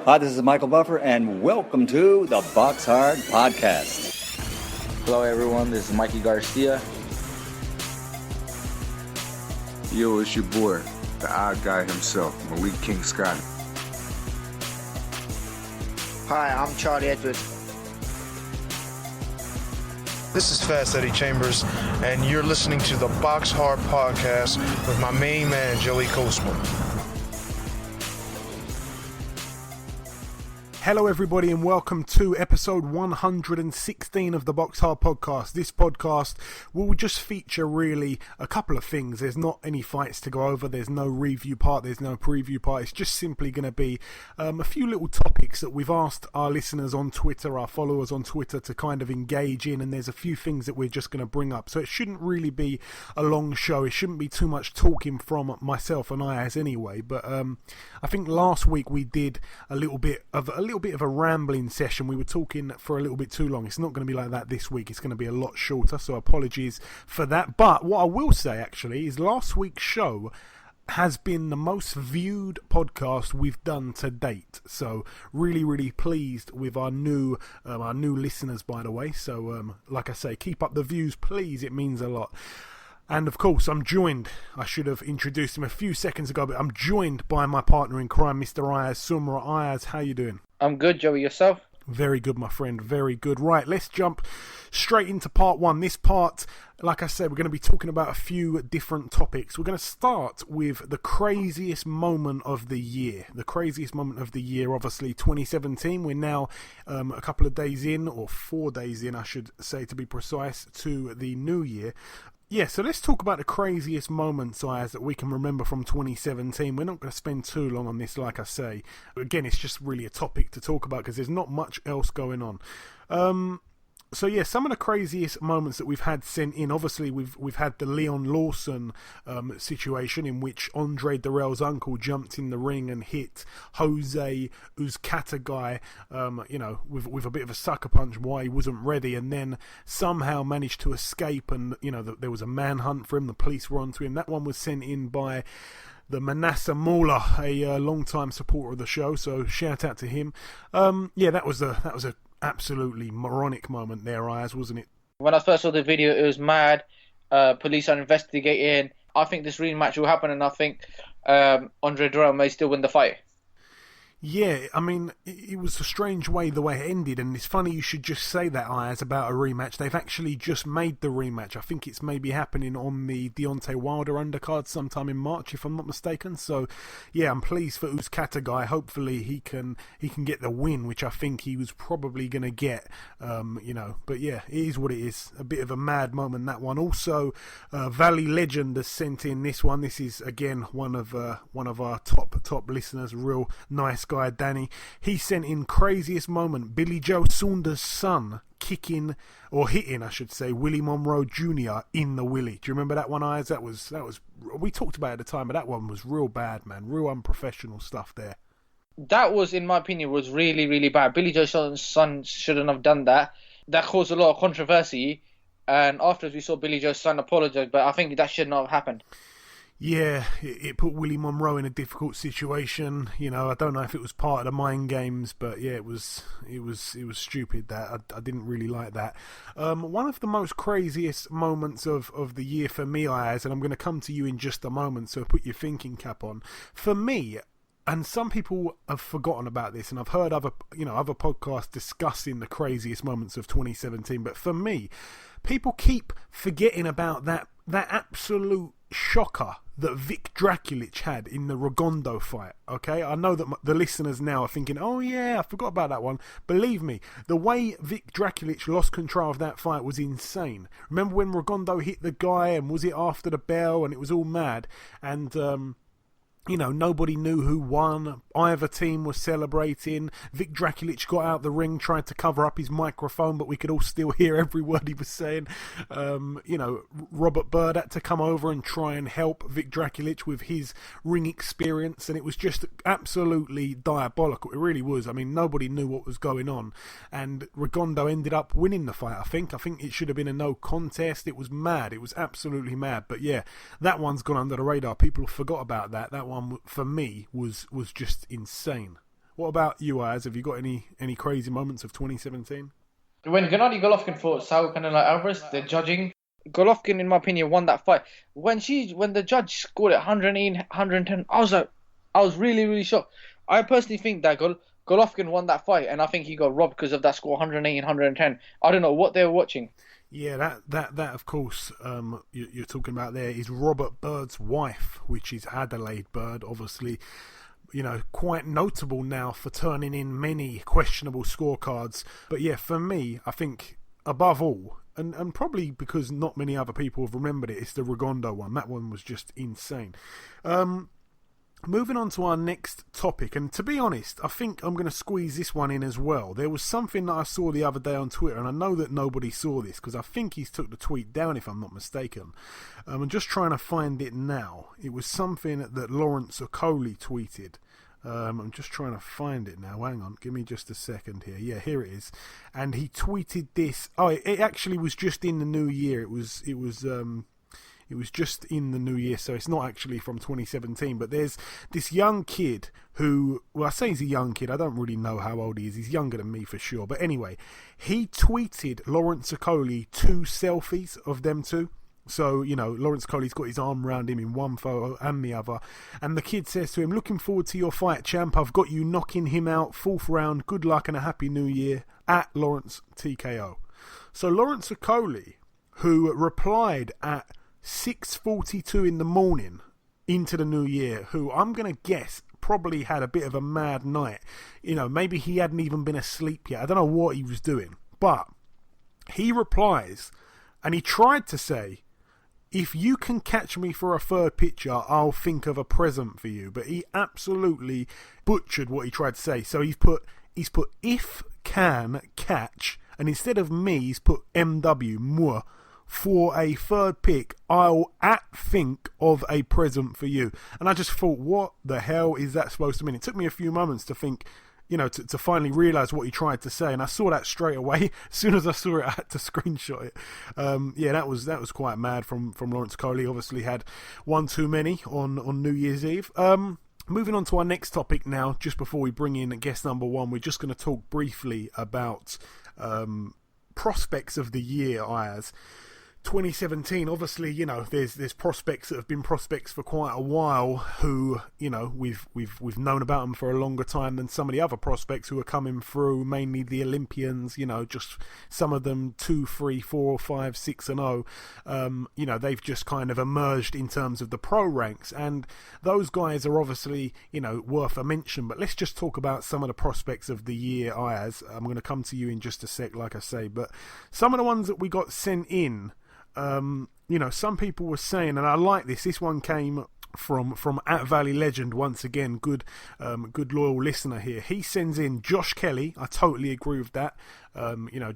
Hi, this is Michael Buffer, and welcome to the BoxHard Podcast. Hello, everyone. This is Mikey Garcia. Yo, it's your boy, the odd guy himself, Malik King Scott. Hi, I'm Charlie Edwards. This is Fast Eddie Chambers, and you're listening to the BoxHard Podcast with my main man, Joey Coastman. Hello everybody and welcome to episode 116 of the BoxHard Podcast. This podcast will just feature really a couple of things. There's not any fights to go over, there's no review part, there's no preview part. It's just simply going to be a few little topics that we've asked our listeners on Twitter, our followers on Twitter to kind of engage in, and there's a few things that we're just going to bring up. So it shouldn't really be a long show, it shouldn't be too much talking from myself and Ayaz anyway, but I think last week we did a little bit of a rambling session. We were talking for a little bit too long. It's not going to be like that this week. It's going to be a lot shorter, so apologies for that. But what I will say actually is last week's show has been the most viewed podcast we've done to date. So really pleased with our new listeners, by the way. So like I say, keep up the views, please. It means a lot. And of course, I'm joined, I should have introduced him a few seconds ago, but I'm joined by my partner in crime, Mr. Ayaz Sumra. Ayaz, how you doing? I'm good, Joey. Yourself? Very good, my friend. Very good. Right, let's jump straight into part one. This part, like I said, we're going to be talking about a few different topics. We're going to start with the craziest moment of the year. The craziest moment of the year, obviously, 2017. We're now a couple of days in, or 4 days in, I should say, to be precise, to the new year. Yeah, so let's talk about the craziest moments, Ayaz, that we can remember from 2017. We're not going to spend too long on this, like I say. Again, it's just really a topic to talk about because there's not much else going on. So yeah, some of the craziest moments that we've had sent in. Obviously, we've had the Leon Lawson situation in which Andre Dirrell's uncle jumped in the ring and hit Jose Uzcategui, with a bit of a sucker punch while he wasn't ready, and then somehow managed to escape. And there was a manhunt for him. The police were onto him. That one was sent in by the Manasseh Mauler, a long-time supporter of the show. So shout out to him. That was a absolutely moronic moment there, Ayaz, wasn't it? When I first saw the video, it was mad. Police are investigating. I think this rematch will happen, and I think Andre Dirrell may still win the fight. Yeah, I mean, it was a strange way it ended, and it's funny you should just say that, Ayaz, about a rematch. They've actually just made the rematch. I think it's maybe happening on the Deontay Wilder undercard sometime in March, if I'm not mistaken. So, yeah, I'm pleased for Uzcategui. Hopefully he can get the win, which I think he was probably going to get, But yeah, it is what it is. A bit of a mad moment, that one. Also, Valley Legend has sent in this one. This is, again, one of our top listeners, real nice guy, Danny. He sent in craziest moment: Billy Joe Saunders' son hitting, I should say, Willie Monroe Jr. in the willy. Do you remember that one, Ayaz? That was we talked about it at the time, but that one was real bad, man. Real unprofessional stuff there. That was, in my opinion, was really bad. Billy Joe Saunders' son shouldn't have done that. That caused a lot of controversy, and afterwards we saw Billy Joe's son apologise, but I think that should not have happened. Yeah, it put Willie Monroe in a difficult situation. I don't know if it was part of the mind games, but yeah, it was stupid. That I didn't really like that. One of the most craziest moments of the year for me, Ayaz, and I'm going to come to you in just a moment, so put your thinking cap on. For me, and some people have forgotten about this, and I've heard other podcasts discussing the craziest moments of 2017, but for me, people keep forgetting about that absolute shocker that Vic Draculic had in the Regondo fight. Okay, I know that the listeners now are thinking, oh yeah, I forgot about that one. Believe me, the way Vic Draculic lost control of that fight was insane. Remember when Regondo hit the guy, and was it after the bell, and it was all mad, and nobody knew who won. Either team was celebrating. Vic Draculic got out the ring, tried to cover up his microphone, but we could all still hear every word he was saying. Robert Byrd had to come over and try and help Vic Draculic with his ring experience, and it was just absolutely diabolical. It really was. I mean, nobody knew what was going on, and Regondo ended up winning the fight. I think it should have been a no contest. It was mad. It was absolutely mad. But yeah, that one's gone under the radar. People forgot about that. That one for me was just insane. What about you, Ayaz? Have you got any crazy moments of 2017? When Gennady Golovkin fought Saul Canelo Alvarez, the judging, Golovkin, in my opinion, won that fight. When the judge scored it 108, 110, I was really, really shocked. I personally think that Golovkin won that fight, and I think he got robbed because of that score 108, 110. I don't know what they were watching. Yeah, that of course, you're talking about there is Robert Byrd's wife, which is Adelaide Byrd, obviously, quite notable now for turning in many questionable scorecards. But yeah, for me, I think above all, and probably because not many other people have remembered it, it's the Rigondeaux one. That one was just insane. Moving on to our next topic, and to be honest, I think I'm going to squeeze this one in as well. There was something that I saw the other day on Twitter, and I know that nobody saw this because I think he's took the tweet down, if I'm not mistaken. I'm just trying to find it now. It was something that Lawrence Okoli tweeted. I'm just trying to find it now. Hang on, give me just a second here. Yeah, here it is. And he tweeted this. Oh, it actually was just in the new year. It was just in the new year, so it's not actually from 2017. But there's this young kid who, well, I say he's a young kid. I don't really know how old he is. He's younger than me for sure. But anyway, he tweeted Lawrence Okoli 2 selfies of them two. So, Lawrence Okoli's got his arm around him in one photo and the other. And the kid says to him, "Looking forward to your fight, champ. I've got you knocking him out 4th round. Good luck and a happy new year. At Lawrence TKO." So Lawrence Okoli, who replied at 6:42 in the morning into the new year, who I'm going to guess probably had a bit of a mad night. Maybe he hadn't even been asleep yet. I don't know what he was doing. But he replies, and he tried to say, "If you can catch me for a third picture, I'll think of a present for you." But he absolutely butchered what he tried to say. So he's put "if can catch," and instead of me, he's put MW, moi. "For a third pick, I'll think of a present for you." And I just thought, what the hell is that supposed to mean? It took me a few moments to think, to finally realise what he tried to say. And I saw that straight away. As soon as I saw it, I had to screenshot it. That was quite mad from Lawrence Okoli. Obviously had one too many on New Year's Eve. Moving on to our next topic now, just before we bring in guest number 1, we're just going to talk briefly about prospects of the year, Ayaz. 2017, obviously, there's prospects that have been prospects for quite a while who, we've known about them for a longer time than some of the other prospects who are coming through, mainly the Olympians, just some of them 2, 3, 4, 5, 6 and 0. They've just kind of emerged in terms of the pro ranks, and those guys are obviously, worth a mention. But let's just talk about some of the prospects of the year, Ayaz. I'm going to come to you in just a sec, like I say, but some of the ones that we got sent in, some people were saying, and I like this one came from at Valley Legend once again, good loyal listener here. He sends in Josh Kelly. I totally agree with that.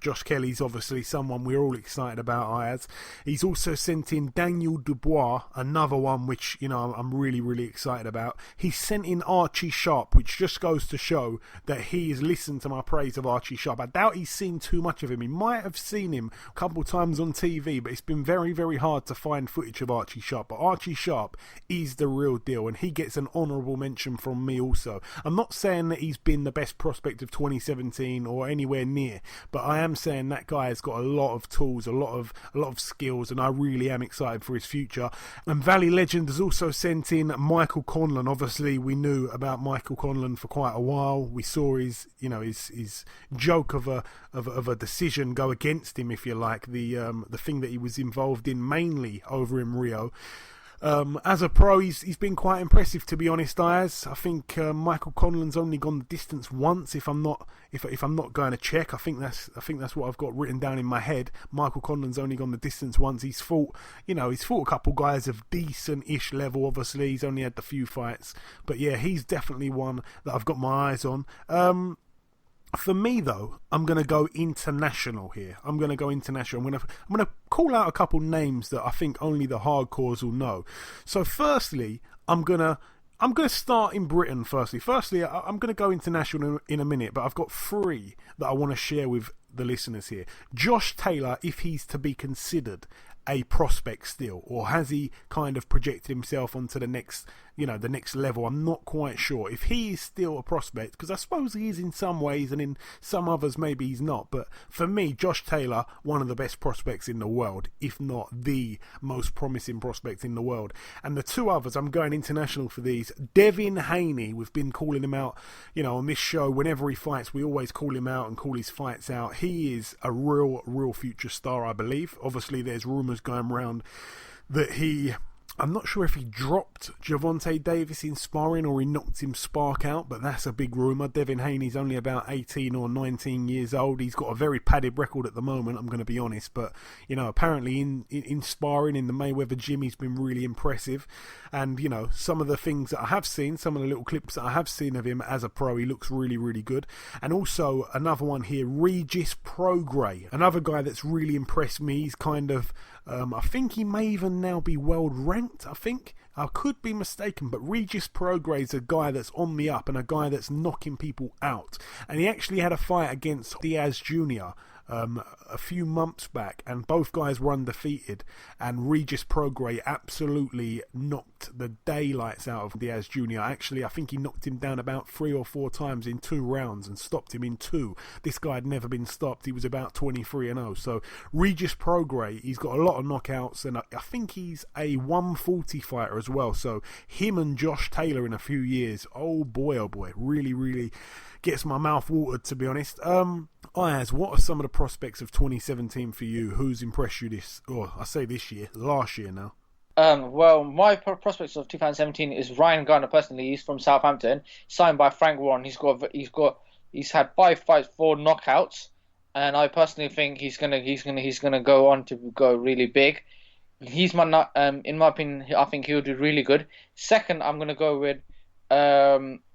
Josh Kelly's obviously someone we're all excited about, Ayaz. He's also sent in Daniel Dubois, another one which, I'm really, really excited about. He sent in Archie Sharp, which just goes to show that he has listened to my praise of Archie Sharp. I doubt he's seen too much of him. He might have seen him a couple times on TV, but it's been very, very hard to find footage of Archie Sharp. But Archie Sharp is the real deal, and he gets an honourable mention from me also. I'm not saying that he's been the best prospect of 2017 or anywhere near, but I am saying that guy has got a lot of tools, a lot of skills, and I really am excited for his future. And Valley Legend has also sent in Michael Conlon. Obviously, we knew about Michael Conlon for quite a while. We saw his joke of a decision go against him, if you like, the thing that he was involved in mainly over in Rio. As a pro, he's been quite impressive, to be honest, Ayaz. I think Michael Conlon's only gone the distance once. If I'm not going to check, I think that's what I've got written down in my head. Michael Conlon's only gone the distance once. He's fought a couple guys of decent-ish level. Obviously, he's only had the few fights, but yeah, he's definitely one that I've got my eyes on. For me, though, I'm going to go international here. I'm going to call out a couple names that I think only the hardcores will know. So, firstly, I'm going to start in Britain. Firstly, I'm going to go international in a minute, but I've got 3 that I want to share with the listeners here. Josh Taylor, if he's to be considered a prospect still, or has he kind of projected himself onto the next the next level. I'm not quite sure if he is still a prospect, because I suppose he is in some ways, and in some others maybe he's not. But for me, Josh Taylor, one of the best prospects in the world, if not the most promising prospect in the world. And the two others, I'm going international for these. Devin Haney, we've been calling him out, on this show. Whenever he fights, we always call him out and call his fights out. He is a real future star, I believe. Obviously, there's rumours going around that I'm not sure if he dropped Gervonta Davis in sparring or he knocked him spark out, but that's a big rumour. Devin Haney's only about 18 or 19 years old. He's got a very padded record at the moment, I'm going to be honest. But, apparently in sparring in the Mayweather gym, he's been really impressive. And, some of the things that I have seen, some of the little clips that I have seen of him as a pro, he looks really good. And also another one here, Regis Prograis, another guy that's really impressed me. He's kind of, I think he may even now be world ranked. I think I could be mistaken, but Regis Prograis is a guy that's on the up and a guy that's knocking people out. And he actually had a fight against Ayaz Jr. A few months back, and both guys were undefeated, and Regis Prograis absolutely knocked the daylights out of Ayaz Jr. Actually, I think he knocked him down about 3 or 4 times in 2 rounds and stopped him in 2. This guy had never been stopped. He was about 23-0. So Regis Prograis, he's got a lot of knockouts, and I think he's a 140 fighter as well. So him and Josh Taylor in a few years, oh boy, really gets my mouth watered, to be honest. Ayaz, what are some of the prospects of 2017 for you? Who's impressed you last year now? Well, my prospects of 2017 is Ryan Garner. Personally, he's from Southampton, signed by Frank Warren. He's had 5 fights, 4 knockouts, and I personally think he's gonna go on to go really big. In my opinion, I think he'll do really good. Second, I'm gonna go with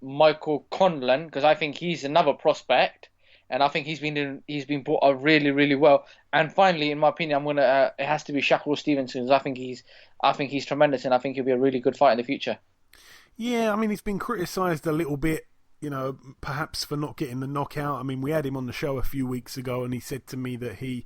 Michael Conlan, because I think he's another prospect, and I think he's been brought up really well. And finally, in my opinion, it has to be Shakur Stevenson, because I think he's tremendous, and I think he'll be a really good fighter in the future. Yeah, I mean, he's been criticised a little bit, perhaps for not getting the knockout. I mean, we had him on the show a few weeks ago, and he said to me that he,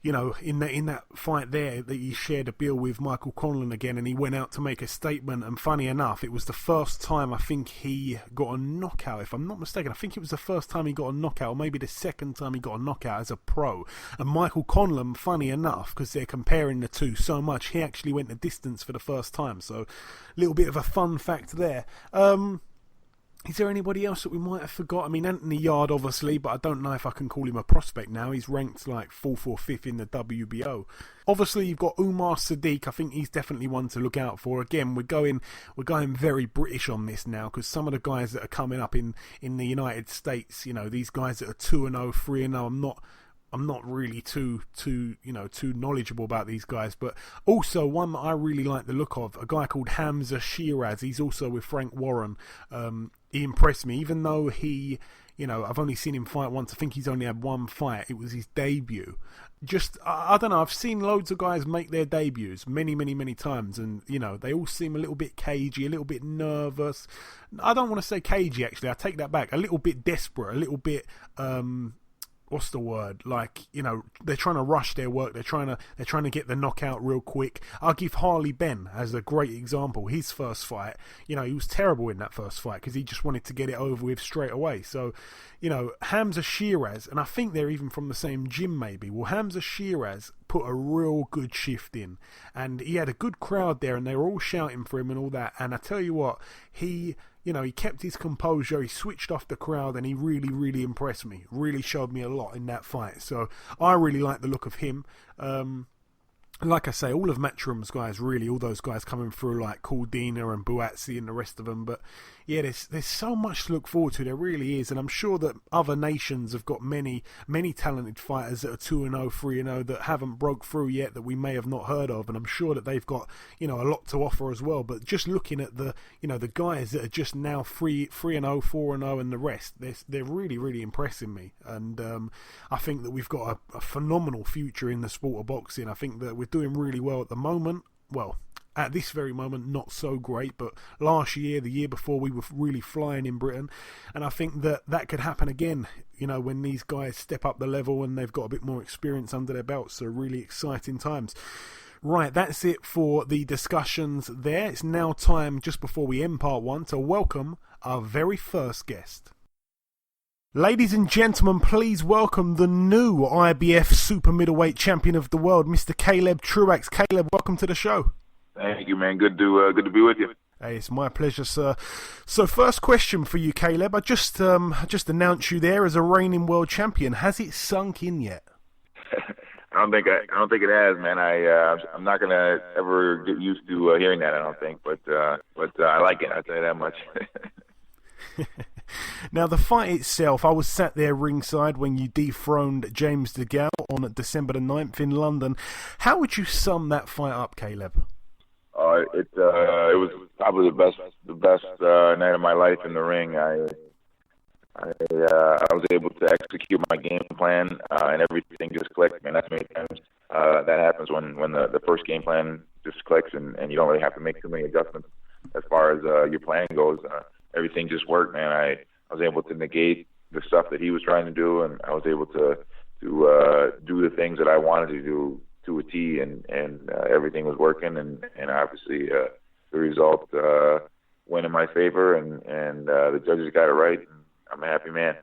in that fight there, that he shared a bill with Michael Conlan again, and he went out to make a statement. And funny enough, it was the first time I think he got a knockout, if I'm not mistaken. I think it was the first time he got a knockout, or maybe the second time he got a knockout as a pro. And Michael Conlan, funny enough, because they're comparing the two so much, he actually went the distance for the first time. So a little bit of a fun fact there. Is there anybody else that we might have forgot? I mean, Anthony Yard, obviously, but I don't know if I can call him a prospect now. He's ranked like 4th or 5th in the WBO. Obviously, you've got Umar Sadiq. I think he's definitely one to look out for. Again, we're going very British on this now, because some of the guys that are coming up in the United States, these guys that are 2-0, 3-0, I'm not really too knowledgeable about these guys. But also one that I really like the look of, a guy called Hamza Shiraz. He's also with Frank Warren. He impressed me, even though he, I've only seen him fight once. I think he's only had 1 fight. It was his debut. Just, I don't know, I've seen loads of guys make their debuts many times, and, they all seem a little bit cagey, a little bit nervous. I don't want to say cagey, actually. I take that back. A little bit desperate, a little bit, what's the word? Like, they're trying to rush their work. They're trying to get the knockout real quick. I'll give Harley Ben as a great example. His first fight, he was terrible in that first fight because he just wanted to get it over with straight away. So, Hamza Shiraz, and I think they're even from the same gym maybe. Well, Hamza Shiraz put a real good shift in, and he had a good crowd there, and they were all shouting for him and all that. And I tell you what, he kept his composure, he switched off the crowd, and he really impressed me. Really showed me a lot in that fight. So I really like the look of him. Like I say, all of Matchroom's guys, really, all those guys coming through, like Caldina and Buatsi and the rest of them. But yeah, there's so much to look forward to. There really is, and I'm sure that other nations have got many talented fighters that are 2-0, 3-0 that haven't broke through yet, that we may have not heard of, and I'm sure that they've got a lot to offer as well. But just looking at the the guys that are just now 3-0, 4-0, and the rest, they're really impressing me, and I think that we've got a phenomenal future in the sport of boxing. I think that we're doing really well at the moment. Well, at this very moment, not so great, but last year, the year before, we were really flying in Britain, and I think that could happen again, when these guys step up the level and they've got a bit more experience under their belts. So really exciting times. Right, that's it for the discussions there. It's now time, just before we end part one, to welcome our very first guest. Ladies and gentlemen, please welcome the new IBF Super-Middleweight Champion of the World, Mr. Caleb Truax. Caleb, welcome to the show. Thank you, man. Good to be with you. Hey, it's my pleasure, sir. So, first question for you, Caleb. I just announced you there as a reigning world champion. Has it sunk in yet? I don't think it has, man. I'm not gonna ever get used to hearing that. I don't think, but I like it. I'll tell you that much. Now, the fight itself, I was sat there ringside when you dethroned James DeGale on December the 9th in London. How would you sum that fight up, Caleb? It was probably the best night of my life in the ring. I was able to execute my game plan, and everything just clicked. Man, that's many times that happens when the first game plan just clicks, and you don't really have to make too many adjustments as far as your plan goes. Everything just worked, man. I was able to negate the stuff that he was trying to do, and I was able to do the things that I wanted to do to a T, and everything was working, and obviously the result went in my favor, and the judges got it right. I'm a happy man.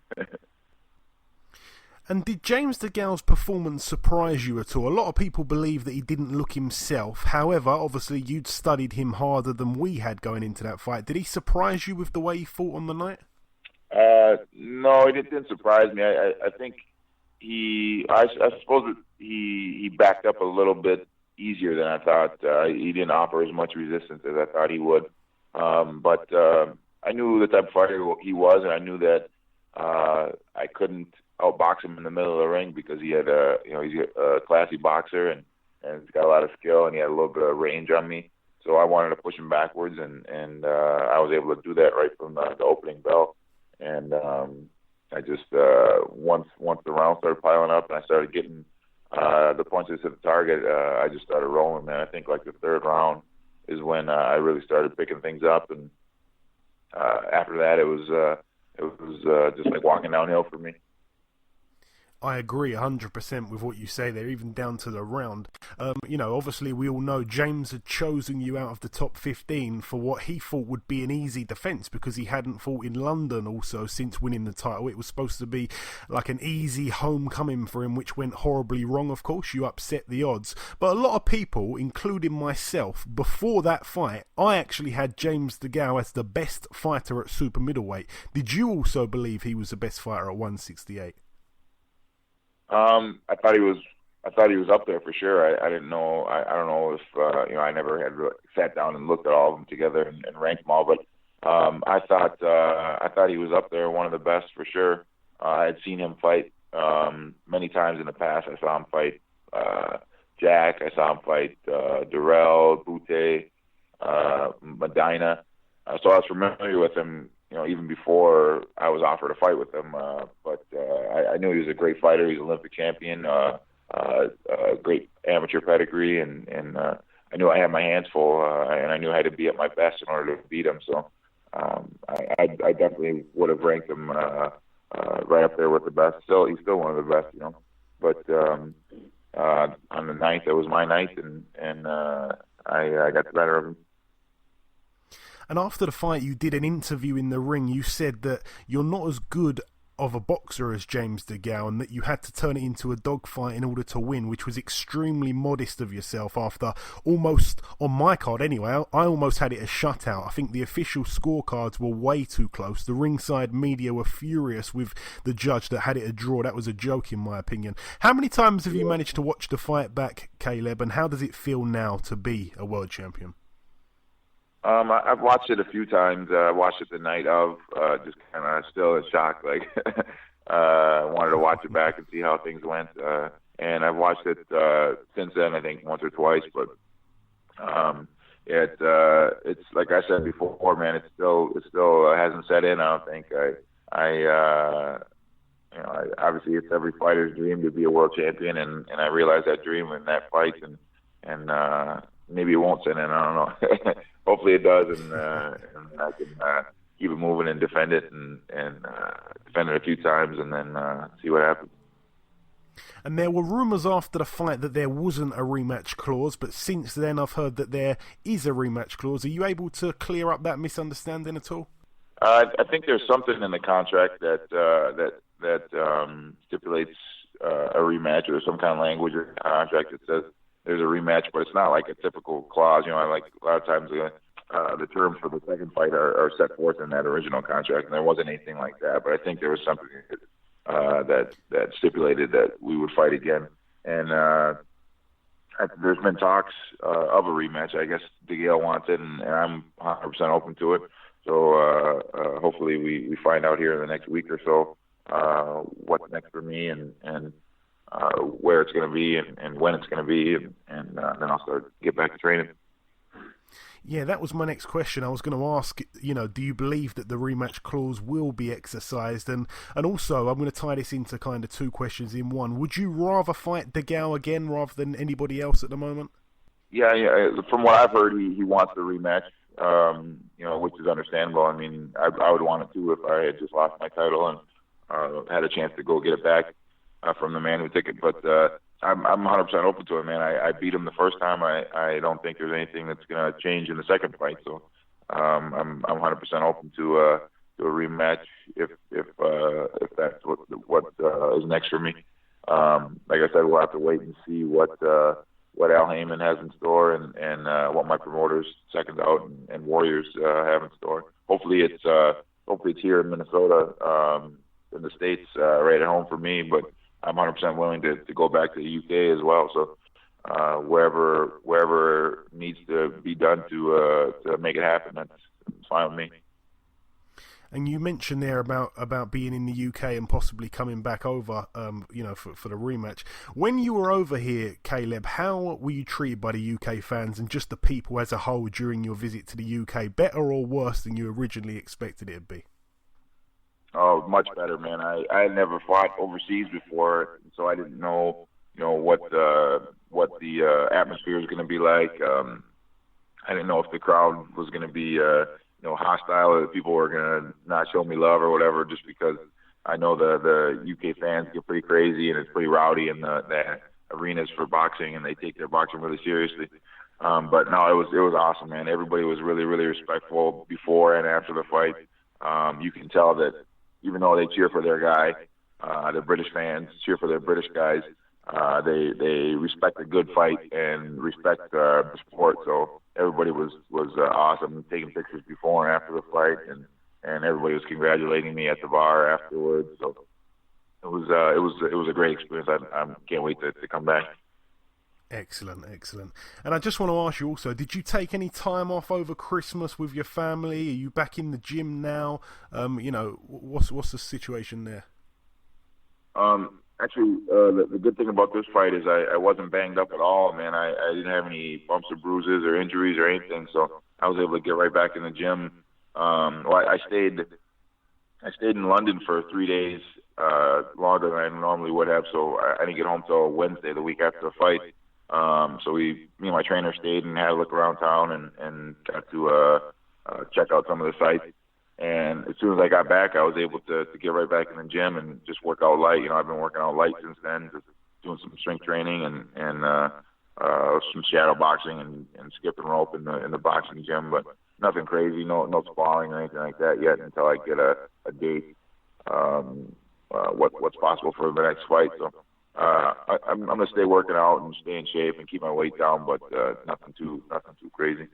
And did James DeGale's performance surprise you at all? A lot of people believe that he didn't look himself. However, obviously you'd studied him harder than we had going into that fight. Did he surprise you with the way he fought on the night? No, it didn't surprise me. I think I suppose that he backed up a little bit easier than I thought. He didn't offer as much resistance as I thought he would. But I knew the type of fighter he was, and I knew that I couldn't outbox him in the middle of the ring because he had he's a classy boxer, and he's got a lot of skill, and he had a little bit of range on me. So I wanted to push him backwards, and I was able to do that right from the opening bell. And I just once the round started piling up and I started getting the punches to the target, I just started rolling, man. I think like the third round is when I really started picking things up, and after that it was just like walking downhill for me. I agree 100% with what you say there, even down to the round. Obviously we all know James had chosen you out of the top 15 for what he thought would be an easy defence because he hadn't fought in London also since winning the title. It was supposed to be like an easy homecoming for him, which went horribly wrong, of course. You upset the odds. But a lot of people, including myself, before that fight, I actually had James DeGale as the best fighter at super middleweight. Did you also believe he was the best fighter at 168? I thought he was up there for sure. I didn't know. I don't know if I never had really sat down and looked at all of them together and ranked them all. But I thought he was up there, one of the best for sure. I had seen him fight many times in the past. I saw him fight Jack. I saw him fight Durrell, Butte, Medina. So I was familiar with him, even before I was offered a fight with him. But I knew he was a great fighter. He's an Olympic champion, great amateur pedigree, and I knew I had my hands full, and I knew I had to be at my best in order to beat him. So I definitely would have ranked him right up there with the best. He's still one of the best, But on the ninth, it was my night, and I got the better of him. And after the fight, you did an interview in the ring. You said that you're not as good of a boxer as James DeGale and that you had to turn it into a dogfight in order to win, which was extremely modest of yourself after almost, on my card anyway, I almost had it a shutout. I think the official scorecards were way too close. The ringside media were furious with the judge that had it a draw. That was a joke in my opinion. How many times have you managed to watch the fight back, Caleb, and how does it feel now to be a world champion? I've watched it a few times. I watched it the night of, just kind of still in shock. Like, I wanted to watch it back and see how things went. And I've watched it since then, I think once or twice. But it's like I said before, man. It still hasn't set in. I don't think. Obviously it's every fighter's dream to be a world champion, and I realized that dream in that fight, and maybe it won't set in. I don't know. Hopefully it does, and I can keep it moving and defend it, and defend it a few times, and then see what happens. And there were rumours after the fight that there wasn't a rematch clause, but since then I've heard that there is a rematch clause. Are you able to clear up that misunderstanding at all? I think there's something in the contract that stipulates a rematch, or some kind of language or contract that says there's a rematch, but it's not like a typical clause. Like a lot of times the terms for the second fight are set forth in that original contract, and there wasn't anything like that. But I think there was something that stipulated that we would fight again. And there's been talks of a rematch. I guess DeGale wants it, and I'm 100% open to it. So hopefully we find out here in the next week or so what's next for me and where it's going to be and when it's going to be, and then I'll get back to training. Yeah, that was my next question. I was going to ask, do you believe that the rematch clause will be exercised? And also, I'm going to tie this into kind of two questions in one. Would you rather fight DeGale again rather than anybody else at the moment? Yeah. From what I've heard, he wants the rematch, which is understandable. I mean, I would want it too if I had just lost my title and had a chance to go get it back from the man who took it. But I'm 100% open to it, man. I beat him the first time. I don't think there's anything that's going to change in the second fight. So I'm 100% open to a rematch if that's what is next for me. Like I said, we'll have to wait and see what Al Heyman has in store and what my promoters, Seconds Out and Warriors have in store. Hopefully it's here in Minnesota, in the States, right at home for me, but I'm 100% willing to go back to the UK as well. So wherever needs to be done to make it happen, that's fine with me. And you mentioned there about being in the UK and possibly coming back over, for the rematch. When you were over here, Caleb, how were you treated by the UK fans and just the people as a whole during your visit to the UK? Better or worse than you originally expected it to be? Oh, much better, man. I had never fought overseas before, so I didn't know, what the atmosphere was going to be like. I didn't know if the crowd was going to be, hostile, or people were going to not show me love or whatever, just because I know the UK fans get pretty crazy and it's pretty rowdy in the arenas for boxing, and they take their boxing really seriously. But no, it was awesome, man. Everybody was really, really respectful before and after the fight. You can tell that even though they cheer for their guy, the British fans cheer for their British guys, they respect a good fight and respect the sport. So everybody was awesome, taking pictures before and after the fight, and everybody was congratulating me at the bar afterwards. So it was a great experience. I can't wait to come back. Excellent. And I just want to ask you also, did you take any time off over Christmas with your family? Are you back in the gym now? What's the situation there? Actually, the good thing about this fight is I wasn't banged up at all, man. I didn't have any bumps or bruises or injuries or anything, so I was able to get right back in the gym. I stayed in London for 3 days, longer than I normally would have, so I didn't get home till Wednesday, the week after the fight. So me and my trainer stayed and had a look around town and got to check out some of the sites. And as soon as I got back, I was able to get right back in the gym and just work out light. I've been working out light since then, just doing some strength training and some shadow boxing and skipping rope in the boxing gym, but nothing crazy, no sparring or anything like that yet until I get a date, what's possible for the next fight. So I'm going to stay working out and stay in shape and keep my weight down, but nothing too crazy.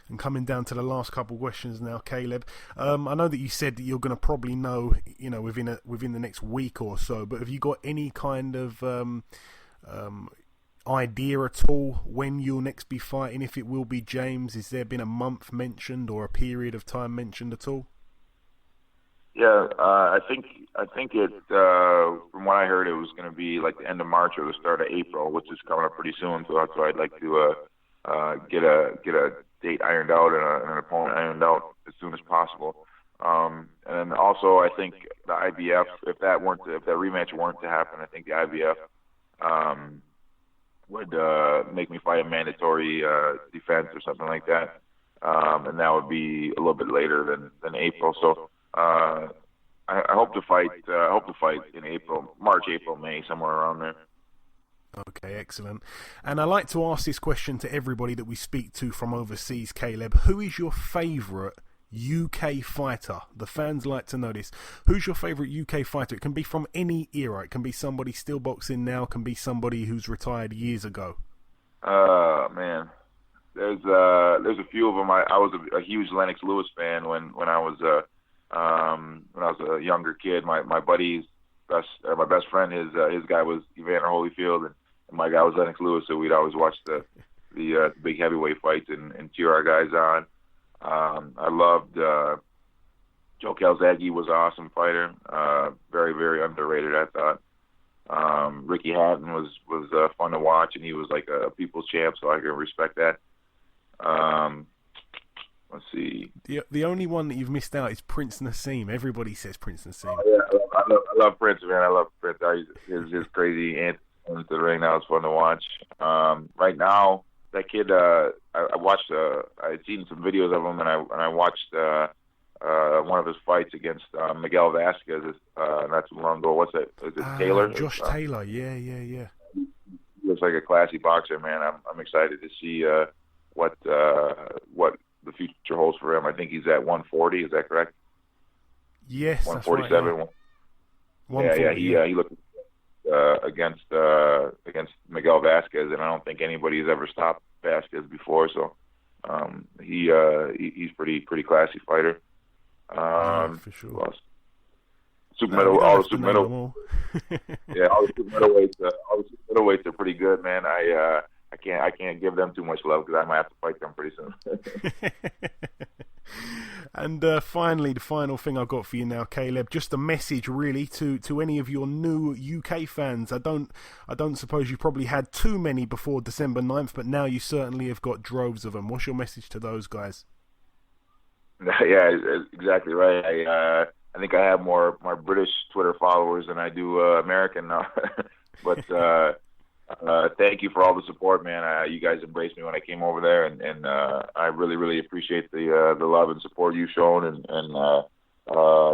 And coming down to the last couple of questions now, Caleb. I know that you said that you're going to probably know, within the next week or so. But have you got any kind of idea at all when you'll next be fighting? If it will be James, has there been a month mentioned or a period of time mentioned at all? Yeah, I think it. From what I heard, it was going to be like the end of March or the start of April, which is coming up pretty soon. So that's why I'd like to get a date ironed out and an opponent ironed out as soon as possible. And also, I think the IBF, if that rematch weren't to happen, I think the IBF would make me fight a mandatory defense or something like that, and that would be a little bit later than April. So I hope to fight. In April, March, April, May, somewhere around there. Okay, excellent. And I like to ask this question to everybody that we speak to from overseas, Caleb. Who is your favourite UK fighter? The fans like to know this. Who's your favourite UK fighter? It can be from any era. It can be somebody still boxing now. It can be somebody who's retired years ago. Man, there's a few of them. I was a huge Lennox Lewis fan when I was a younger kid. My best friend, his guy was Evander Holyfield, and my guy was Lennox Lewis. So we'd always watch the big heavyweight fights and cheer our guys on. I loved Joe Calzaghe was an awesome fighter. Very, very underrated, I thought. Ricky Hatton was fun to watch, and he was like a people's champ, so I can respect that. Let's see. The only one that you've missed out is Prince Nassim. Everybody says Prince Nassim. Oh, yeah, I love Prince, man. I love Prince. His crazy antics into the ring now is fun to watch. Right now, that kid, I watched. I had seen some videos of him, and I watched one of his fights against Miguel Vasquez. Not too long ago. What's that? Is it Taylor? Josh Taylor. Yeah. He looks like a classy boxer, man. I'm excited to see what the future holds for him. I think he's at 140. Is that correct? Yes, 147. That's right, yeah. He looked against Miguel Vasquez, and I don't think anybody has ever stopped Vasquez before. So he's pretty classy fighter. For sure. All the super middle. Yeah, all the super middleweights are pretty good, man. I can't give them too much love because I might have to fight them pretty soon. And finally, the final thing I've got for you now, Caleb, just a message really to any of your new UK fans. I don't suppose you probably had too many before December 9th, but now you certainly have got droves of them. What's your message to those guys? Yeah, exactly right. I think I have more British Twitter followers than I do American now. But thank you for all the support, man. You guys embraced me when I came over there, and I really, really appreciate the love and support you've shown, and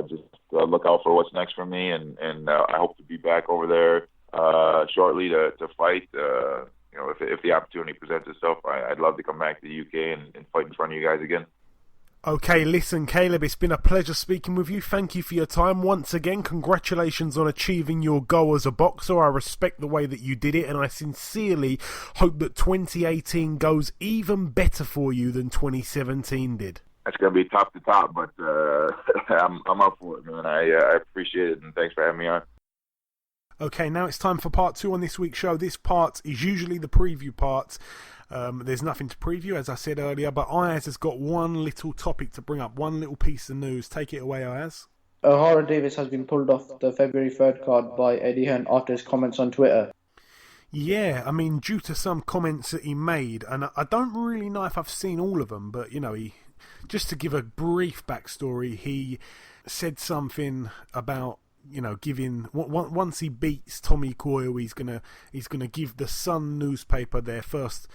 just look out for what's next for me, and I hope to be back over there shortly to fight. If the opportunity presents itself, I'd love to come back to the UK and fight in front of you guys again. Okay, listen, Caleb, it's been a pleasure speaking with you. Thank you for your time. Once again, congratulations on achieving your goal as a boxer. I respect the way that you did it, and I sincerely hope that 2018 goes even better for you than 2017 did. That's going to be top to top, but I'm up for it, man. I appreciate it, and thanks for having me on. Okay, now it's time for part 2 on this week's show. This part is usually the preview part. There's nothing to preview, as I said earlier, but Ayaz has got one little topic to bring up, one little piece of news. Take it away, Ayaz. O'Hara Davis has been pulled off the February 3rd card by Eddie Hearn after his comments on Twitter. Yeah, I mean, due to some comments that he made, and I don't really know if I've seen all of them, but, just to give a brief backstory, he said something about, giving once he beats Tommy Coyle, he's gonna give the Sun newspaper their first.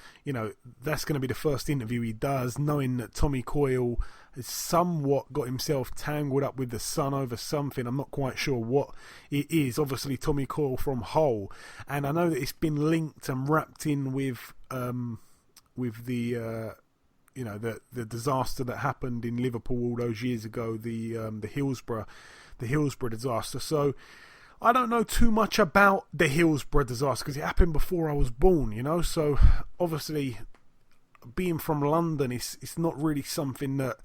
That's gonna be the first interview he does, knowing that Tommy Coyle has somewhat got himself tangled up with the Sun over something. I'm not quite sure what it is. Obviously, Tommy Coyle from Hull, and I know that it's been linked and wrapped in with the. The disaster that happened in Liverpool all those years ago, the Hillsborough disaster. So I don't know too much about the Hillsborough disaster because it happened before I was born, So obviously, being from London, it's not really something that,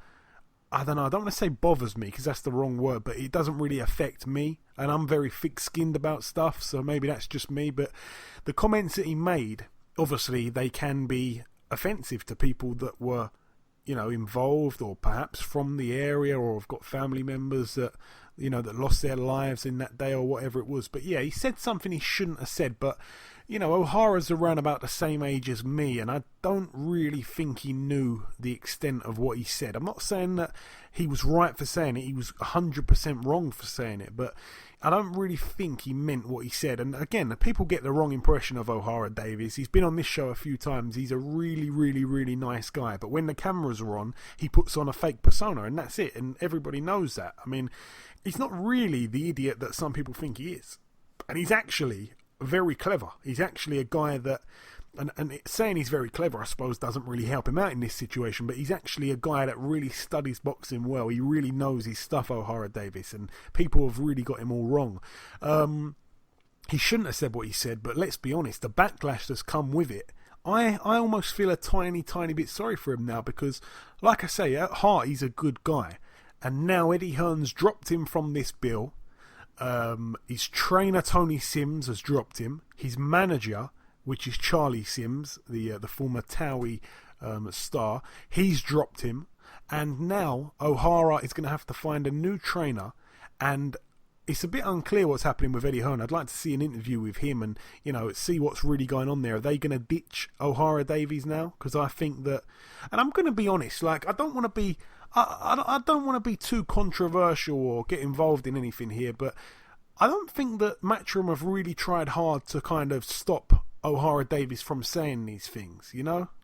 I don't know, I don't want to say bothers me because that's the wrong word, but it doesn't really affect me, and I'm very thick-skinned about stuff, so maybe that's just me. But the comments that he made, obviously, they can be offensive to people that were, involved or perhaps from the area or have got family members that, that lost their lives in that day or whatever it was. But yeah, he said something he shouldn't have said. But, O'Hara's around about the same age as me, and I don't really think he knew the extent of what he said. I'm not saying that he was right for saying it. He was 100% wrong for saying it. But I don't really think he meant what he said. And again, people get the wrong impression of O'Hara Davies. He's been on this show a few times. He's a really, really, really nice guy. But when the cameras are on, he puts on a fake persona, and that's it. And everybody knows that. I mean, he's not really the idiot that some people think he is. And he's actually very clever. He's actually a guy that... And saying he's very clever, I suppose, doesn't really help him out in this situation, but he's actually a guy that really studies boxing well. He really knows his stuff, O'Hara Davies, and people have really got him all wrong. He shouldn't have said what he said, but let's be honest, the backlash that's come with it, I almost feel a tiny, tiny bit sorry for him now, because, like I say, at heart, he's a good guy. And now Eddie Hearn's dropped him from this bill. His trainer, Tony Sims, has dropped him. His manager, which is Charlie Sims, the former Towie star, he's dropped him, and now O'Hara is going to have to find a new trainer, and it's a bit unclear what's happening with Eddie Hearn. I'd like to see an interview with him and, see what's really going on there. Are they going to ditch O'Hara Davies now? Because I think that, and I'm going to be honest, like, I don't want to be too controversial or get involved in anything here, but I don't think that Matchroom have really tried hard to kind of stop O'Hara Davies from saying these things,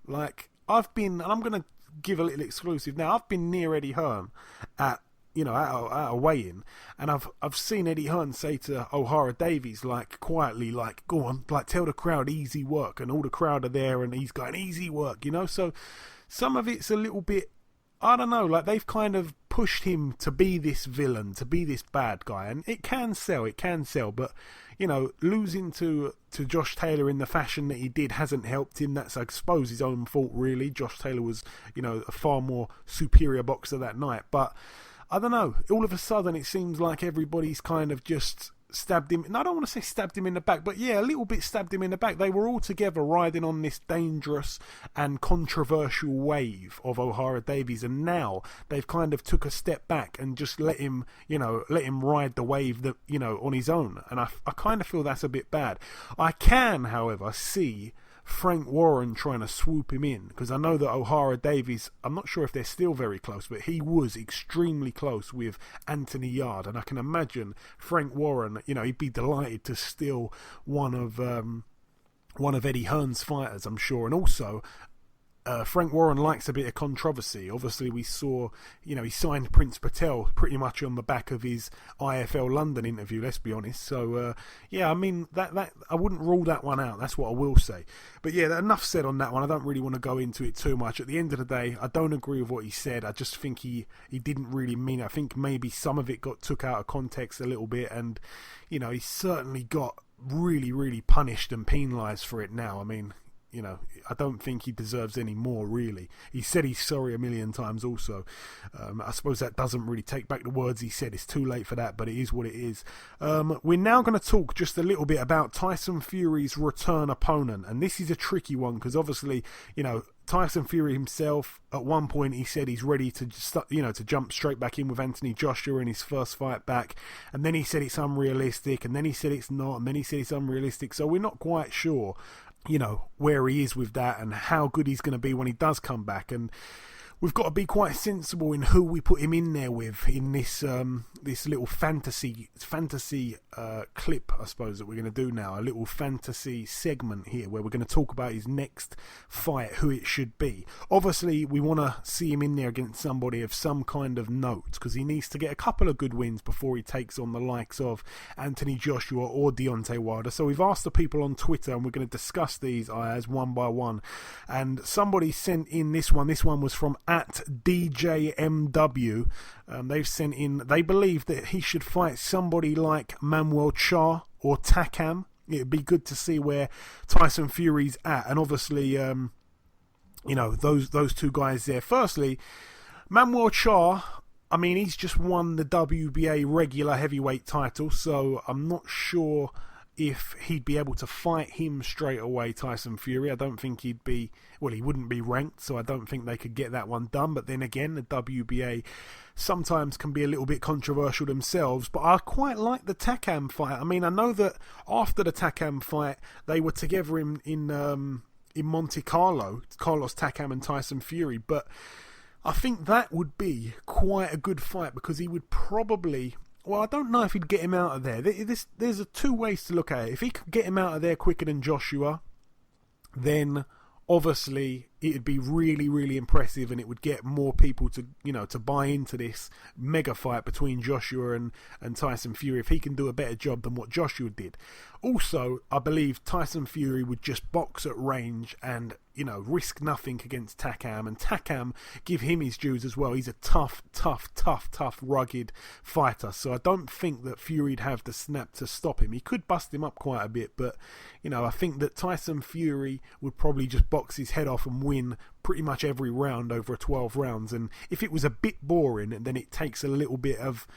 Like, I've been, and I'm going to give a little exclusive now, I've been near Eddie Hearn at a weigh-in, and I've seen Eddie Hearn say to O'Hara Davies, like, quietly, like, go on, like, tell the crowd easy work, and all the crowd are there, and he's going, easy work, So some of it's a little bit, I don't know, like, they've kind of pushed him to be this villain, to be this bad guy, and it can sell, but, losing to Josh Taylor in the fashion that he did hasn't helped him. That's, I suppose, his own fault, really. Josh Taylor was, a far more superior boxer that night, but I don't know, all of a sudden it seems like everybody's kind of just stabbed him. No, I don't want to say stabbed him in the back, but yeah, a little bit stabbed him in the back. They were all together riding on this dangerous and controversial wave of O'Hara Davies, and now they've kind of took a step back and just let him ride the wave that, on his own. And I kind of feel that's a bit bad. I can, however, see Frank Warren trying to swoop him in, because I know that O'Hara Davies, I'm not sure if they're still very close, but he was extremely close with Anthony Yard, and I can imagine Frank Warren, he'd be delighted to steal one of Eddie Hearn's fighters, I'm sure. And also Frank Warren likes a bit of controversy. Obviously, we saw, he signed Prince Patel pretty much on the back of his IFL London interview, let's be honest. So, I mean, that I wouldn't rule that one out. That's what I will say. But yeah, enough said on that one. I don't really want to go into it too much. At the end of the day, I don't agree with what he said. I just think he didn't really mean it. I think maybe some of it got took out of context a little bit, and, he certainly got really, really punished and penalised for it now. I mean, I don't think he deserves any more, really. He said he's sorry a million times also. I suppose that doesn't really take back the words he said. It's too late for that, but it is what it is. We're now going to talk just a little bit about Tyson Fury's return opponent. And this is a tricky one, because obviously, Tyson Fury himself, at one point, he said he's ready to to jump straight back in with Anthony Joshua in his first fight back. And then he said it's unrealistic, and then he said it's not, and then he said it's unrealistic. So we're not quite sure where he is with that and how good he's going to be when he does come back. And we've got to be quite sensible in who we put him in there with in this this little fantasy clip, I suppose, that we're going to do now. A little fantasy segment here where we're going to talk about his next fight, who it should be. Obviously, we want to see him in there against somebody of some kind of note, because he needs to get a couple of good wins before he takes on the likes of Anthony Joshua or Deontay Wilder. So we've asked the people on Twitter, and we're going to discuss these Ayaz one by one. And somebody sent in this one. This one was from @DJMW. They've sent in, they believe that he should fight somebody like Manuel Charr or Takam. It'd be good to see where Tyson Fury's at, and obviously those two guys there. Firstly, Manuel Charr, I mean, he's just won the WBA regular heavyweight title, so I'm not sure if he'd be able to fight him straight away, Tyson Fury. I don't think he wouldn't be ranked, so I don't think they could get that one done. But then again, the WBA sometimes can be a little bit controversial themselves, but I quite like the Takam fight. I mean, I know that after the Takam fight, they were together in Monte Carlo, Carlos Takam and Tyson Fury, but I think that would be quite a good fight, because he would probably Well, I don't know if he'd get him out of there. There's two ways to look at it. If he could get him out of there quicker than Joshua, then obviously it'd be really, really impressive, and it would get more people to, to buy into this mega fight between Joshua and Tyson Fury if he can do a better job than what Joshua did. Also, I believe Tyson Fury would just box at range and, risk nothing against Takam, and Takam, give him his dues as well. He's a tough, rugged fighter, so I don't think that Fury'd have the snap to stop him. He could bust him up quite a bit, but, I think that Tyson Fury would probably just box his head off and win pretty much every round over 12 rounds. And if it was a bit boring, then it takes a little bit of,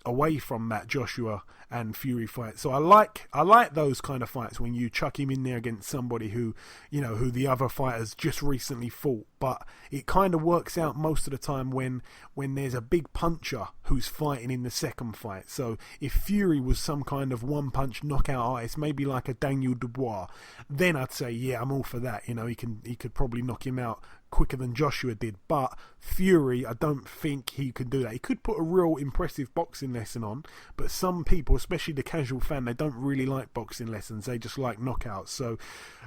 away from that Joshua and Fury fight. So I like those kind of fights when you chuck him in there against somebody who the other fighters just recently fought. But it kind of works out most of the time when there's a big puncher who's fighting in the second fight. So if Fury was some kind of one-punch knockout artist, maybe like a Daniel Dubois, then I'd say, yeah, I'm all for that. He could probably knock him out quicker than Joshua did. But Fury, I don't think he could do that. He could put a real impressive boxing lesson on, but some people, especially the casual fan, they don't really like boxing lessons. They just like knockouts. So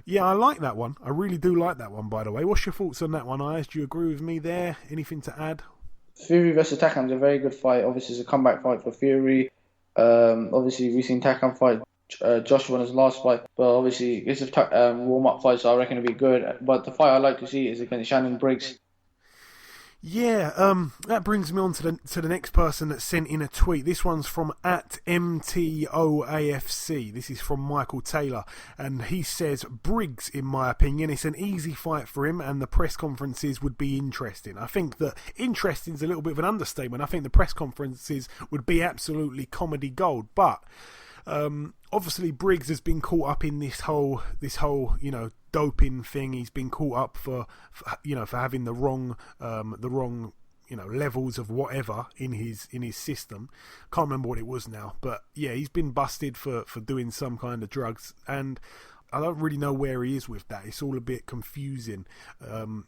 yeah, I like that one. I really do like that one, by the way. What's your thoughts on that one, Ayaz? Do you agree with me there? Anything to add? Fury versus Takam is a very good fight. Obviously, it's a comeback fight for Fury. Obviously, we've seen Takam fight Joshua in his last fight, but obviously it's a warm-up fight, so I reckon it'll be good. But the fight I'd like to see is against Shannon Briggs. Yeah, that brings me on to the next person that sent in a tweet. This one's from @MTOAFC. This is from Michael Taylor, and he says, Briggs, in my opinion, it's an easy fight for him, and the press conferences would be interesting. I think that interesting is a little bit of an understatement. I think the press conferences would be absolutely comedy gold, but obviously Briggs has been caught up in this whole doping thing. He's been caught up for having the wrong levels of whatever in his system. Can't remember what it was now, but yeah, he's been busted for doing some kind of drugs, and I don't really know where he is with that. It's all a bit confusing.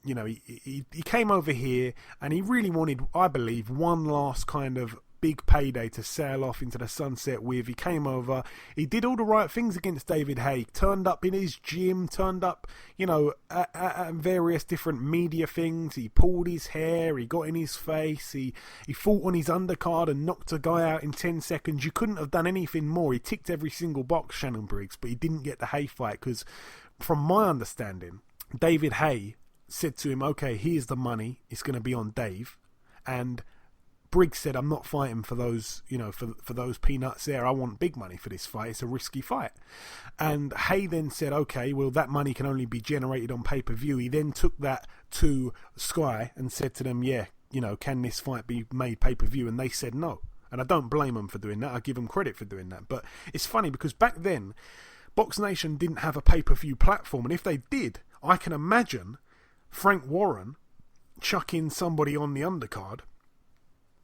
He came over here and he really wanted, I believe, one last kind of big payday to sail off into the sunset with. He came over, he did all the right things against David Haye, turned up in his gym, turned up, at various different media things. He pulled his hair, he got in his face, he fought on his undercard and knocked a guy out in 10 seconds. You couldn't have done anything more. He ticked every single box, Shannon Briggs, but he didn't get the Haye fight because, from my understanding, David Haye said to him, okay, here's the money, it's going to be on Dave, and Briggs said, I'm not fighting for those, for those peanuts there. I want big money for this fight. It's a risky fight. And Haye then said, okay, well, that money can only be generated on pay-per-view. He then took that to Sky and said to them, yeah, can this fight be made pay-per-view? And they said no. And I don't blame them for doing that. I give them credit for doing that. But it's funny because back then, Box Nation didn't have a pay-per-view platform. And if they did, I can imagine Frank Warren chucking somebody on the undercard,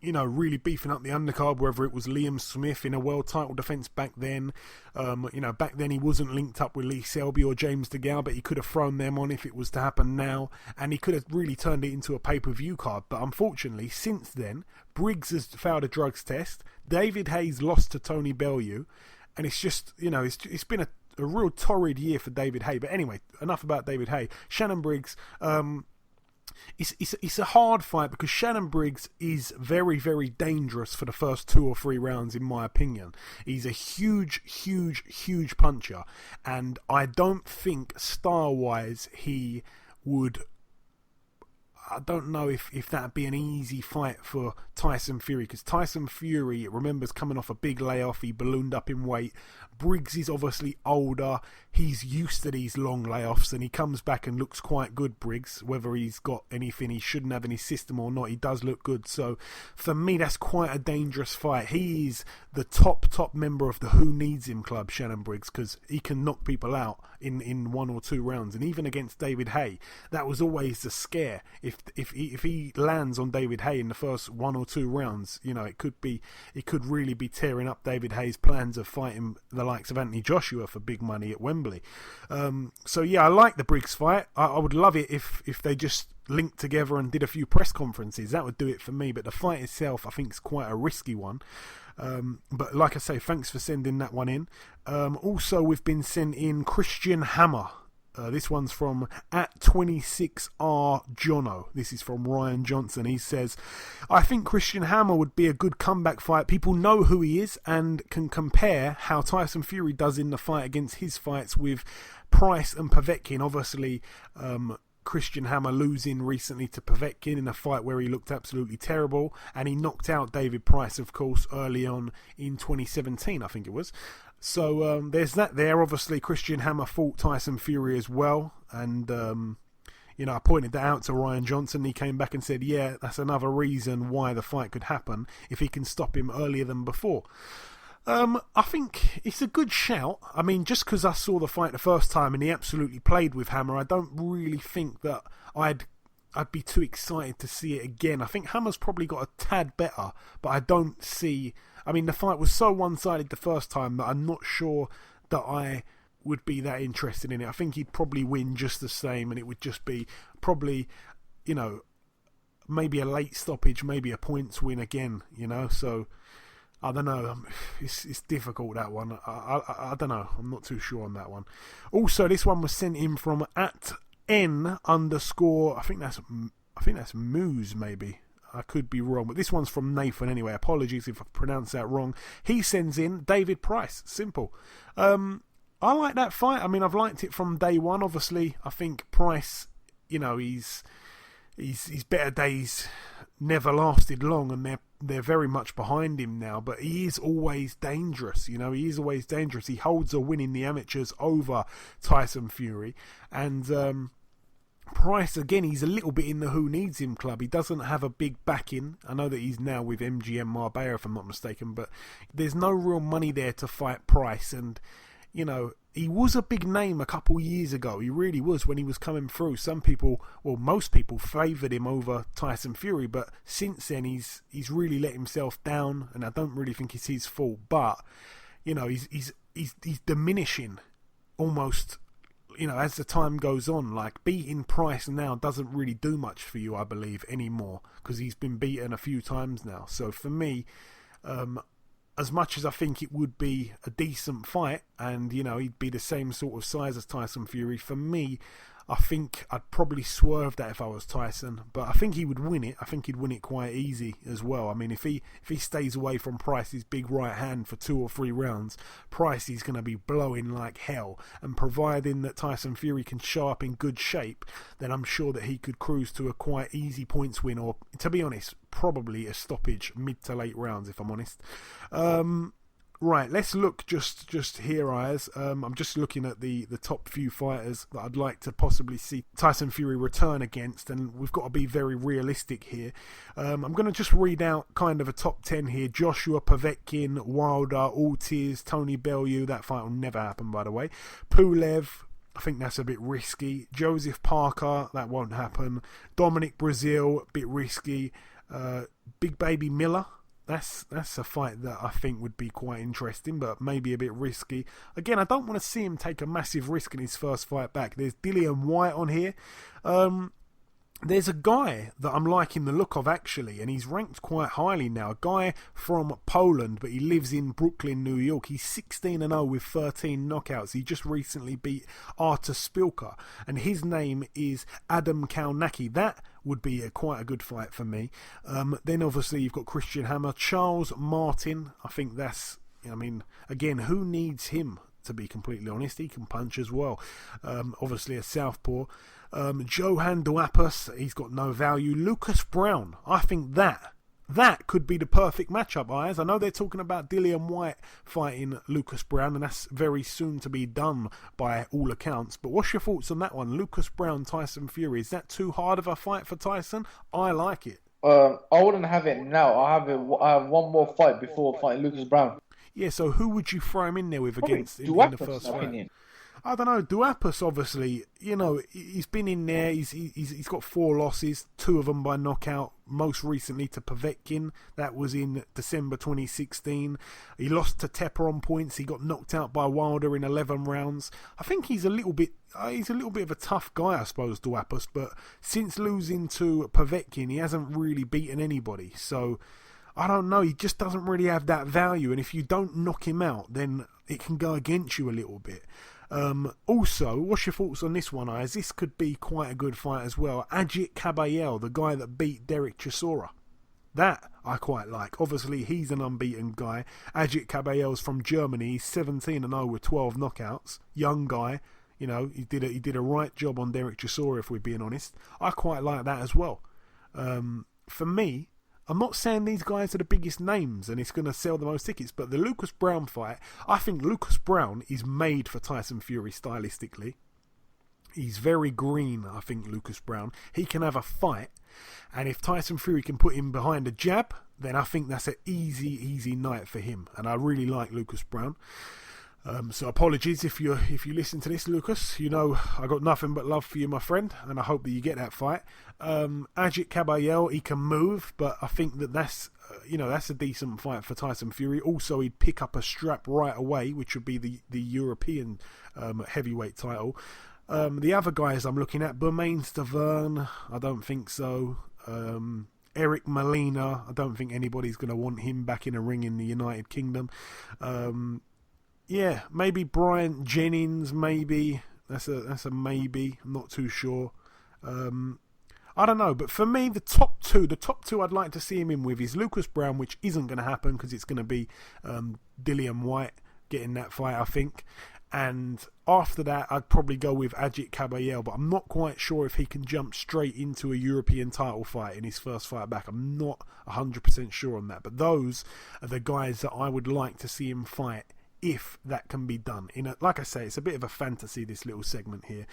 really beefing up the undercard, whether it was Liam Smith in a world title defence back then. Back then he wasn't linked up with Lee Selby or James DeGale, but he could have thrown them on if it was to happen now, and he could have really turned it into a pay-per-view card. But unfortunately, since then, Briggs has failed a drugs test, David Haye's lost to Tony Bellew, and it's just, it's been a real torrid year for David Haye. But anyway, enough about David Haye. Shannon Briggs, It's a hard fight because Shannon Briggs is very, very dangerous for the first 2 or 3 rounds, in my opinion. He's a huge puncher, and I don't think style-wise he would... I don't know if that'd be an easy fight for Tyson Fury, because Tyson Fury, remembers coming off a big layoff, he ballooned up in weight. Briggs is obviously older, he's used to these long layoffs, and he comes back and looks quite good, Briggs. Whether he's got anything he shouldn't have in his system or not, he does look good. So for me, that's quite a dangerous fight. He is the top member of the Who Needs Him club, Shannon Briggs, because he can knock people out in 1 or 2 rounds. And even against David Haye, that was always the scare. if he lands on David Haye in the first 1 or 2 rounds, it could really be tearing up David Haye's plans of fighting the likes of Anthony Joshua for big money at Wembley. So yeah, I like the Briggs fight. I would love it if they just linked together and did a few press conferences. That would do it for me. But the fight itself, I think, is quite a risky one. But like I say, thanks for sending that one in. Also, we've been sent in Christian Hammer. This one's from @26R Jono. This is from Ryan Johnson. He says, I think Christian Hammer would be a good comeback fight. People know who he is and can compare how Tyson Fury does in the fight against his fights with Price and Povetkin. Obviously, Christian Hammer losing recently to Povetkin in a fight where he looked absolutely terrible, and he knocked out David Price, of course, early on in 2017, I think it was. So there's that there. Obviously, Christian Hammer fought Tyson Fury as well, and I pointed that out to Ryan Johnson. He came back and said, yeah, that's another reason why the fight could happen if he can stop him earlier than before. I think it's a good shout. I mean, just because I saw the fight the first time and he absolutely played with Hammer, I don't really think that I'd be too excited to see it again. I think Hammer's probably got a tad better, but I don't see... I mean, the fight was so one-sided the first time that I'm not sure that I would be that interested in it. I think he'd probably win just the same, and it would just be probably, maybe a late stoppage, maybe a points win again, so... I don't know. It's difficult, that one. I don't know. I'm not too sure on that one. Also, this one was sent in from @N_. I think that's Moose, maybe. I could be wrong, but this one's from Nathan anyway. Apologies if I pronounced that wrong. He sends in David Price. Simple. I like that fight. I mean, I've liked it from day one. Obviously, I think Price, his better days never lasted long, and they're very much behind him now, but he is always dangerous. He is always dangerous. He holds a win in the amateurs over Tyson Fury, and Price, again, he's a little bit in the who needs him club. He doesn't have a big backing. I know that he's now with MGM Marbella, if I'm not mistaken, but there's no real money there to fight Price, and he was a big name a couple years ago. He really was when he was coming through. Most people favoured him over Tyson Fury, but since then he's really let himself down, and I don't really think it's his fault. But he's diminishing almost. As the time goes on, like beating Price now doesn't really do much for you, I believe, anymore, because he's been beaten a few times now. So for me, as much as I think it would be a decent fight, and he'd be the same sort of size as Tyson Fury, for me, I think I'd probably swerve that if I was Tyson, but I think he would win it. I think he'd win it quite easy as well. I mean, if he stays away from Price's big right hand for 2 or 3 rounds, Price is going to be blowing like hell, and providing that Tyson Fury can show up in good shape, then I'm sure that he could cruise to a quite easy points win, or, to be honest, probably a stoppage mid to late rounds, if I'm honest. Right, let's look just here, Ayaz. I'm just looking at the top few fighters that I'd like to possibly see Tyson Fury return against, and we've got to be very realistic here. I'm going to just read out kind of a top 10 here. Joshua, Povetkin, Wilder, Ortiz, Tony Bellew. That fight will never happen, by the way. Pulev, I think that's a bit risky. Joseph Parker, that won't happen. Dominic Brazil, a bit risky. Big Baby Miller. That's a fight that I think would be quite interesting, but maybe a bit risky. Again, I don't want to see him take a massive risk in his first fight back. There's Dillian Whyte on here. There's a guy that I'm liking the look of, actually, and he's ranked quite highly now. A guy from Poland, but he lives in Brooklyn, New York. He's 16-0 with 13 knockouts. He just recently beat Artur Spilka, and his name is Adam Kalnacki. That would be quite a good fight for me. Then, obviously, you've got Christian Hammer. Charles Martin, I think that's... again, who needs him, to be completely honest? He can punch as well. Obviously, a southpaw. Johan Duapas, he's got no value. Lucas Brown, I think that could be the perfect matchup, Ayaz. I know they're talking about Dillian Whyte fighting Lucas Brown, and that's very soon to be done by all accounts. But what's your thoughts on that one? Lucas Brown, Tyson Fury. Is that too hard of a fight for Tyson? I like it. I wouldn't have it now. I have one more fight before fighting Lucas Brown. Yeah, so who would you throw him in there with against in the Duapis, first in my fight? opinion. I don't know. Duapis, obviously, he's been in there. He's got 4 losses, 2 of them by knockout. Most recently to Povetkin, that was in December 2016. He lost to Tepper on points. He got knocked out by Wilder in 11 rounds. I think he's a little bit of a tough guy, I suppose, Duapis. But since losing to Povetkin, he hasn't really beaten anybody. So I don't know. He just doesn't really have that value. And if you don't knock him out, then it can go against you a little bit. Also, what's your thoughts on this one, Ayaz? This could be quite a good fight as well. Ajit Kabayel, the guy that beat Derek Chisora. That I quite like. Obviously, he's an unbeaten guy. Ajit Kabayel's from Germany. He's 17-0 with 12 knockouts. Young guy. He did a right job on Derek Chisora, if we're being honest. I quite like that as well. For me, I'm not saying these guys are the biggest names and it's going to sell the most tickets, but the Lucas Brown fight, I think Lucas Brown is made for Tyson Fury stylistically. He's very green, I think, Lucas Brown. He can have a fight, and if Tyson Fury can put him behind a jab, then I think that's an easy night for him, and I really like Lucas Brown. So apologies if you listen to this, Lucas. I got nothing but love for you, my friend, and I hope that you get that fight. Ajit Kabayel, he can move, but I think that's a decent fight for Tyson Fury. Also, he'd pick up a strap right away, which would be the European heavyweight title. The other guys I'm looking at, Bermain Stavern, I don't think so. Eric Molina, I don't think anybody's going to want him back in a ring in the United Kingdom. Yeah, maybe Bryant Jennings, maybe. That's a maybe. I'm not too sure. I don't know, but for me, the top two I'd like to see him in with is Lucas Brown, which isn't going to happen because it's going to be Dillian White getting that fight, I think. And after that, I'd probably go with Ajit Kabayel, but I'm not quite sure if he can jump straight into a European title fight in his first fight back. I'm not 100% sure on that, but those are the guys that I would like to see him fight, if that can be done. Like I say, it's a bit of a fantasy, this little segment here.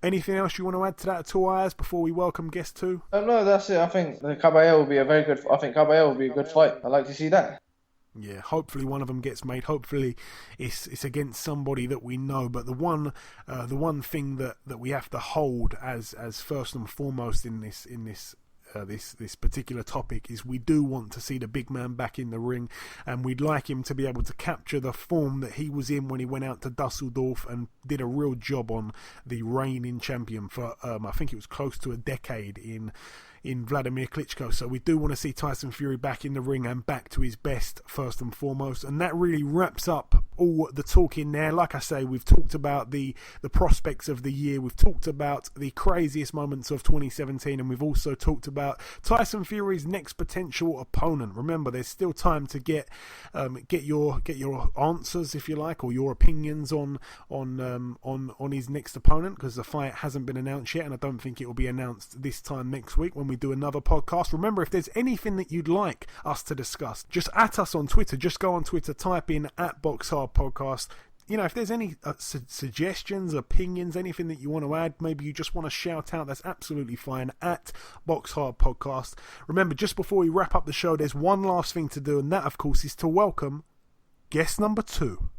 Anything else you want to add to that at all, Ayaz, before we welcome guest 2? No, that's it. I think Kabayel will be Kabayel will be a good fight. I'd like to see that. Yeah, hopefully one of them gets made. Hopefully it's against somebody that we know. But the one thing that we have to hold as first and foremost in this particular topic is we do want to see the big man back in the ring, and we'd like him to be able to capture the form that he was in when he went out to Dusseldorf and did a real job on the reigning champion for I think it was close to a decade in Vladimir Klitschko. So we do want to see Tyson Fury back in the ring and back to his best first and foremost, and that really wraps up all the talk in there. Like I say, we've talked about the prospects of the year, we've talked about the craziest moments of 2017, and we've also talked about Tyson Fury's next potential opponent. Remember, there's still time to get your answers, if you like, or your opinions on his next opponent, because the fight hasn't been announced yet, and I don't think it will be announced this time next week when we do another podcast. Remember, if there's anything that you'd like us to discuss, just at us on Twitter. Just go on Twitter, type in @BoxHard Podcast. If there's any suggestions, opinions, anything that you want to add, maybe you just want to shout out, that's absolutely fine, @BoxHard Podcast. Remember, just before we wrap up the show, there's one last thing to do, and that, of course, is to welcome guest number 2.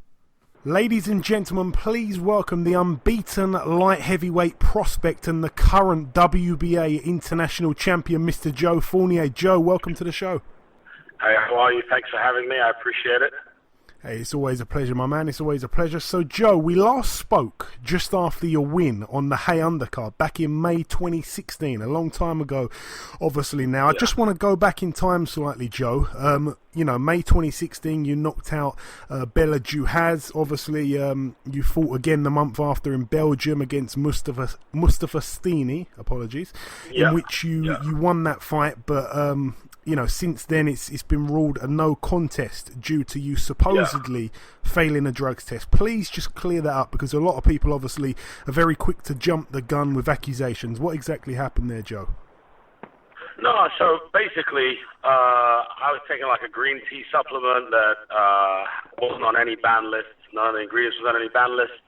Ladies and gentlemen, please welcome the unbeaten light heavyweight prospect and the current WBA International champion, Mr. Joe Fournier. Joe, welcome to the show. Hey, how are you? Thanks for having me. I appreciate it. Hey, it's always a pleasure, my man. It's always a pleasure. So, Joe, we last spoke just after your win on the Hay undercard back in May 2016, a long time ago, obviously now. Yeah. I just want to go back in time slightly, Joe. May 2016, you knocked out Bella Juhaz. Obviously, you fought again the month after in Belgium against Mustafa Stini, apologies, in which you won that fight, but since then it's been ruled a no contest due to you supposedly failing a drugs test. Please just clear that up, because a lot of people obviously are very quick to jump the gun with accusations. What exactly happened there, Joe? No, so basically, I was taking like a green tea supplement that wasn't on any ban list. None of the ingredients was on any ban list.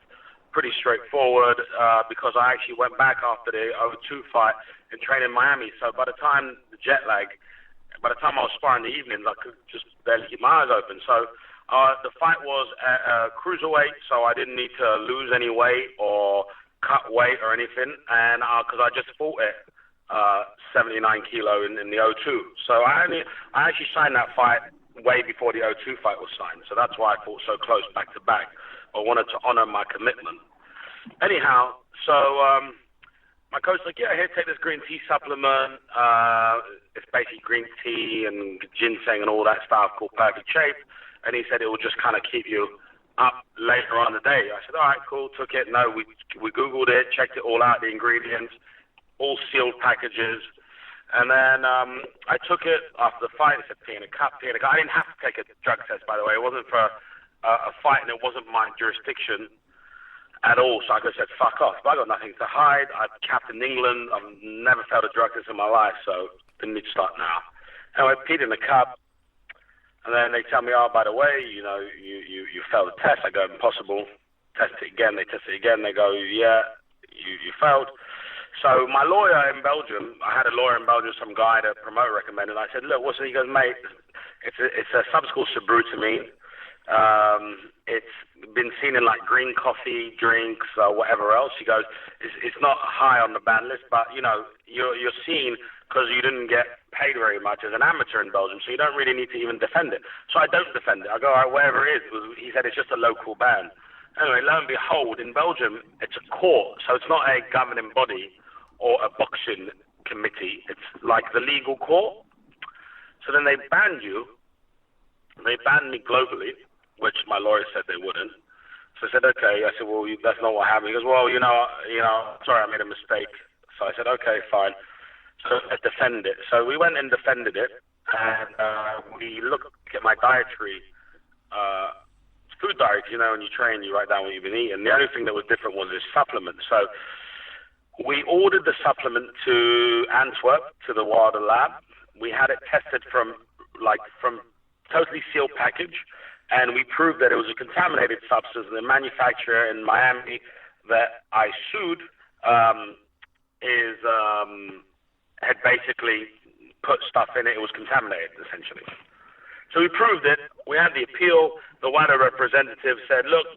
Pretty straightforward, because I actually went back after the 0-2 fight and trained in Miami. So by the time I was sparring in the evenings, I could just barely keep my eyes open. So The fight was at cruiserweight, so I didn't need to lose any weight or cut weight or anything, and because I just fought it 79 kilo in the O2. So I actually signed that fight way before the O2 fight was signed. So that's why I fought so close back to back. I wanted to honor my commitment. Anyhow, so my coach was like, yeah, here, take this green tea supplement. It's basically green tea and ginseng and all that stuff called Perfect Shape. And he said it will just kind of keep you up later on in the day. I said, all right, cool, took it. No, we Googled it, checked it all out, the ingredients, all sealed packages. And then I took it after the fight. It said pee in a cup, pee in a cup. I didn't have to take a drug test, by the way. It wasn't for a fight, and it wasn't my jurisdiction at all. So I could have said, fuck off. But I got nothing to hide. I'm captain England. I've never failed a drug test in my life, so didn't need to start now. Anyway, I peed in a cup. And then they tell me, oh, by the way, you failed the test. I go, impossible. Test it again. They test it again. They go, yeah, you failed. So my lawyer in Belgium, I had a lawyer in Belgium, some guy the promoter recommended. I said, look, what's it? He goes, mate, it's a substance called sabrutamine. It's been seen in like green coffee drinks or whatever else. He goes, it's not high on the ban list, but you're seen because you didn't get paid very much as an amateur in Belgium, so you don't really need to even defend it. So I don't defend it. I go, all right, wherever it is. He said it's just a local ban. Anyway, lo and behold, in Belgium, it's a court, so it's not a governing body or a boxing committee. It's like the legal court. So then they banned you. They banned me globally, which my lawyer said they wouldn't. So I said, okay. I said, well, that's not what happened. He goes, well, sorry, I made a mistake. So I said, okay, fine. So let's defend it. So we went and defended it, and we looked at my dietary, food diary. When you train, you write down what you've been eating. The only thing that was different was this supplement. So we ordered the supplement to Antwerp, to the Wilder lab. We had it tested from totally sealed package, and we proved that it was a contaminated substance. And the manufacturer in Miami that I sued had basically put stuff in it. It was contaminated, essentially. So we proved it. We had the appeal. The WADA representative said, look,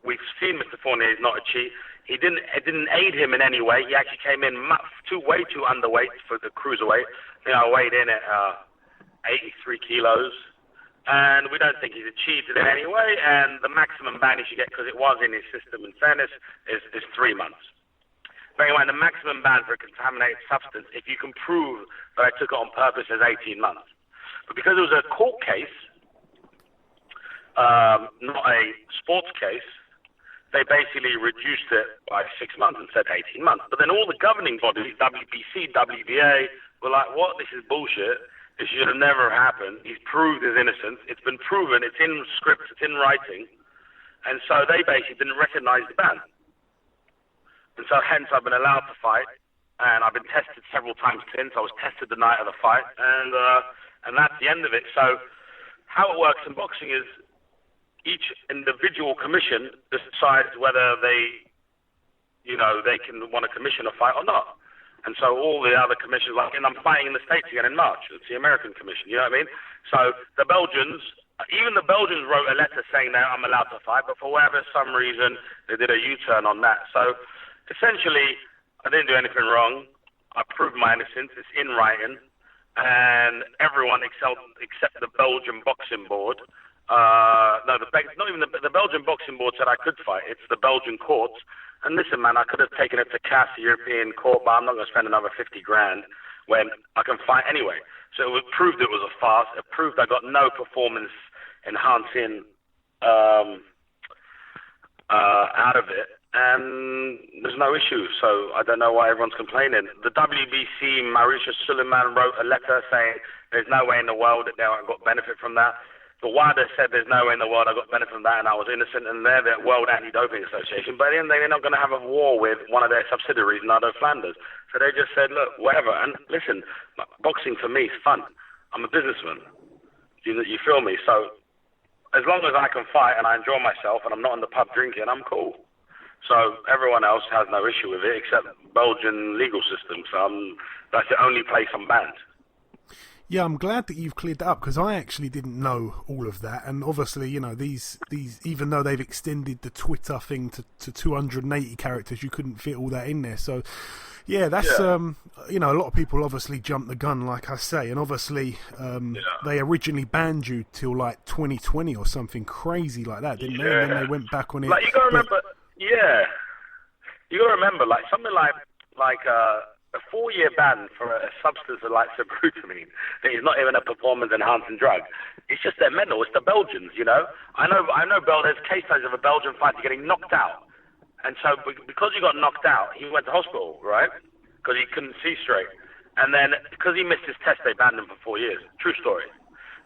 we've seen Mr. Fournier is not a cheat. It didn't aid him in any way. He actually came in way too underweight for the cruiserweight. I weighed in at 83 kilos. And we don't think he's cheated in any way. And the maximum ban he should get, because it was in his system, in fairness, is 3 months. Bear in mind, the maximum ban for a contaminated substance, if you can prove that I took it on purpose, is 18 months. But because it was a court case, not a sports case, they basically reduced it by 6 months and said 18 months. But then all the governing bodies, WBC, WBA, were like, what? This is bullshit. This should have never happened. He's proved his innocence. It's been proven. It's in script. It's in writing. And so they basically didn't recognize the ban. And so hence I've been allowed to fight, and I've been tested several times since. I was tested the night of the fight, and that's the end of it. So how it works in boxing is each individual commission decides whether they can want to commission a fight or not. And so all the other commissions, and I'm fighting in the States again in March. It's the American commission, you know what I mean? So the Belgians, even the Belgians wrote a letter saying that I'm allowed to fight, but for whatever some reason, they did a U-turn on that. So essentially, I didn't do anything wrong. I proved my innocence. It's in writing. And everyone except the Belgian Boxing Board. The Belgian Boxing Board said I could fight. It's the Belgian courts. And listen, man, I could have taken it to CAS, the European court, but I'm not going to spend another $50,000 when I can fight anyway. So it proved it was a farce. It proved I got no performance enhancing out of it. And there's no issue, so I don't know why everyone's complaining. The WBC, Mauritius Suleiman, wrote a letter saying there's no way in the world that they got benefit from that. But WADA said there's no way in the world I got benefit from that and I was innocent, and they're the World Anti-Doping Association. But at the end, they're not going to have a war with one of their subsidiaries, Nardo Flanders. So they just said, look, whatever. And listen, boxing for me is fun. I'm a businessman. You feel me? So as long as I can fight and I enjoy myself and I'm not in the pub drinking, I'm cool. So everyone else has no issue with it except Belgian legal system. So that's the only place I'm banned. Yeah, I'm glad that you've cleared that up because I actually didn't know all of that. And obviously, you know, these even though they've extended the Twitter thing to 280 characters, you couldn't fit all that in there. So, yeah, that's you know, a lot of people obviously jumped the gun, like I say, and obviously they originally banned you till like 2020 or something crazy like that, didn't they? And then they went back on it. Like you gotta remember, you gotta remember, like something like a 4-year ban for a substance like sibutramine that is not even a performance-enhancing drug. It's just their mental. It's the Belgians, you know. I know. There's case studies of a Belgian fighter getting knocked out, and so because he got knocked out, he went to hospital, right? Because he couldn't see straight, and then because he missed his test, they banned him for 4 years. True story.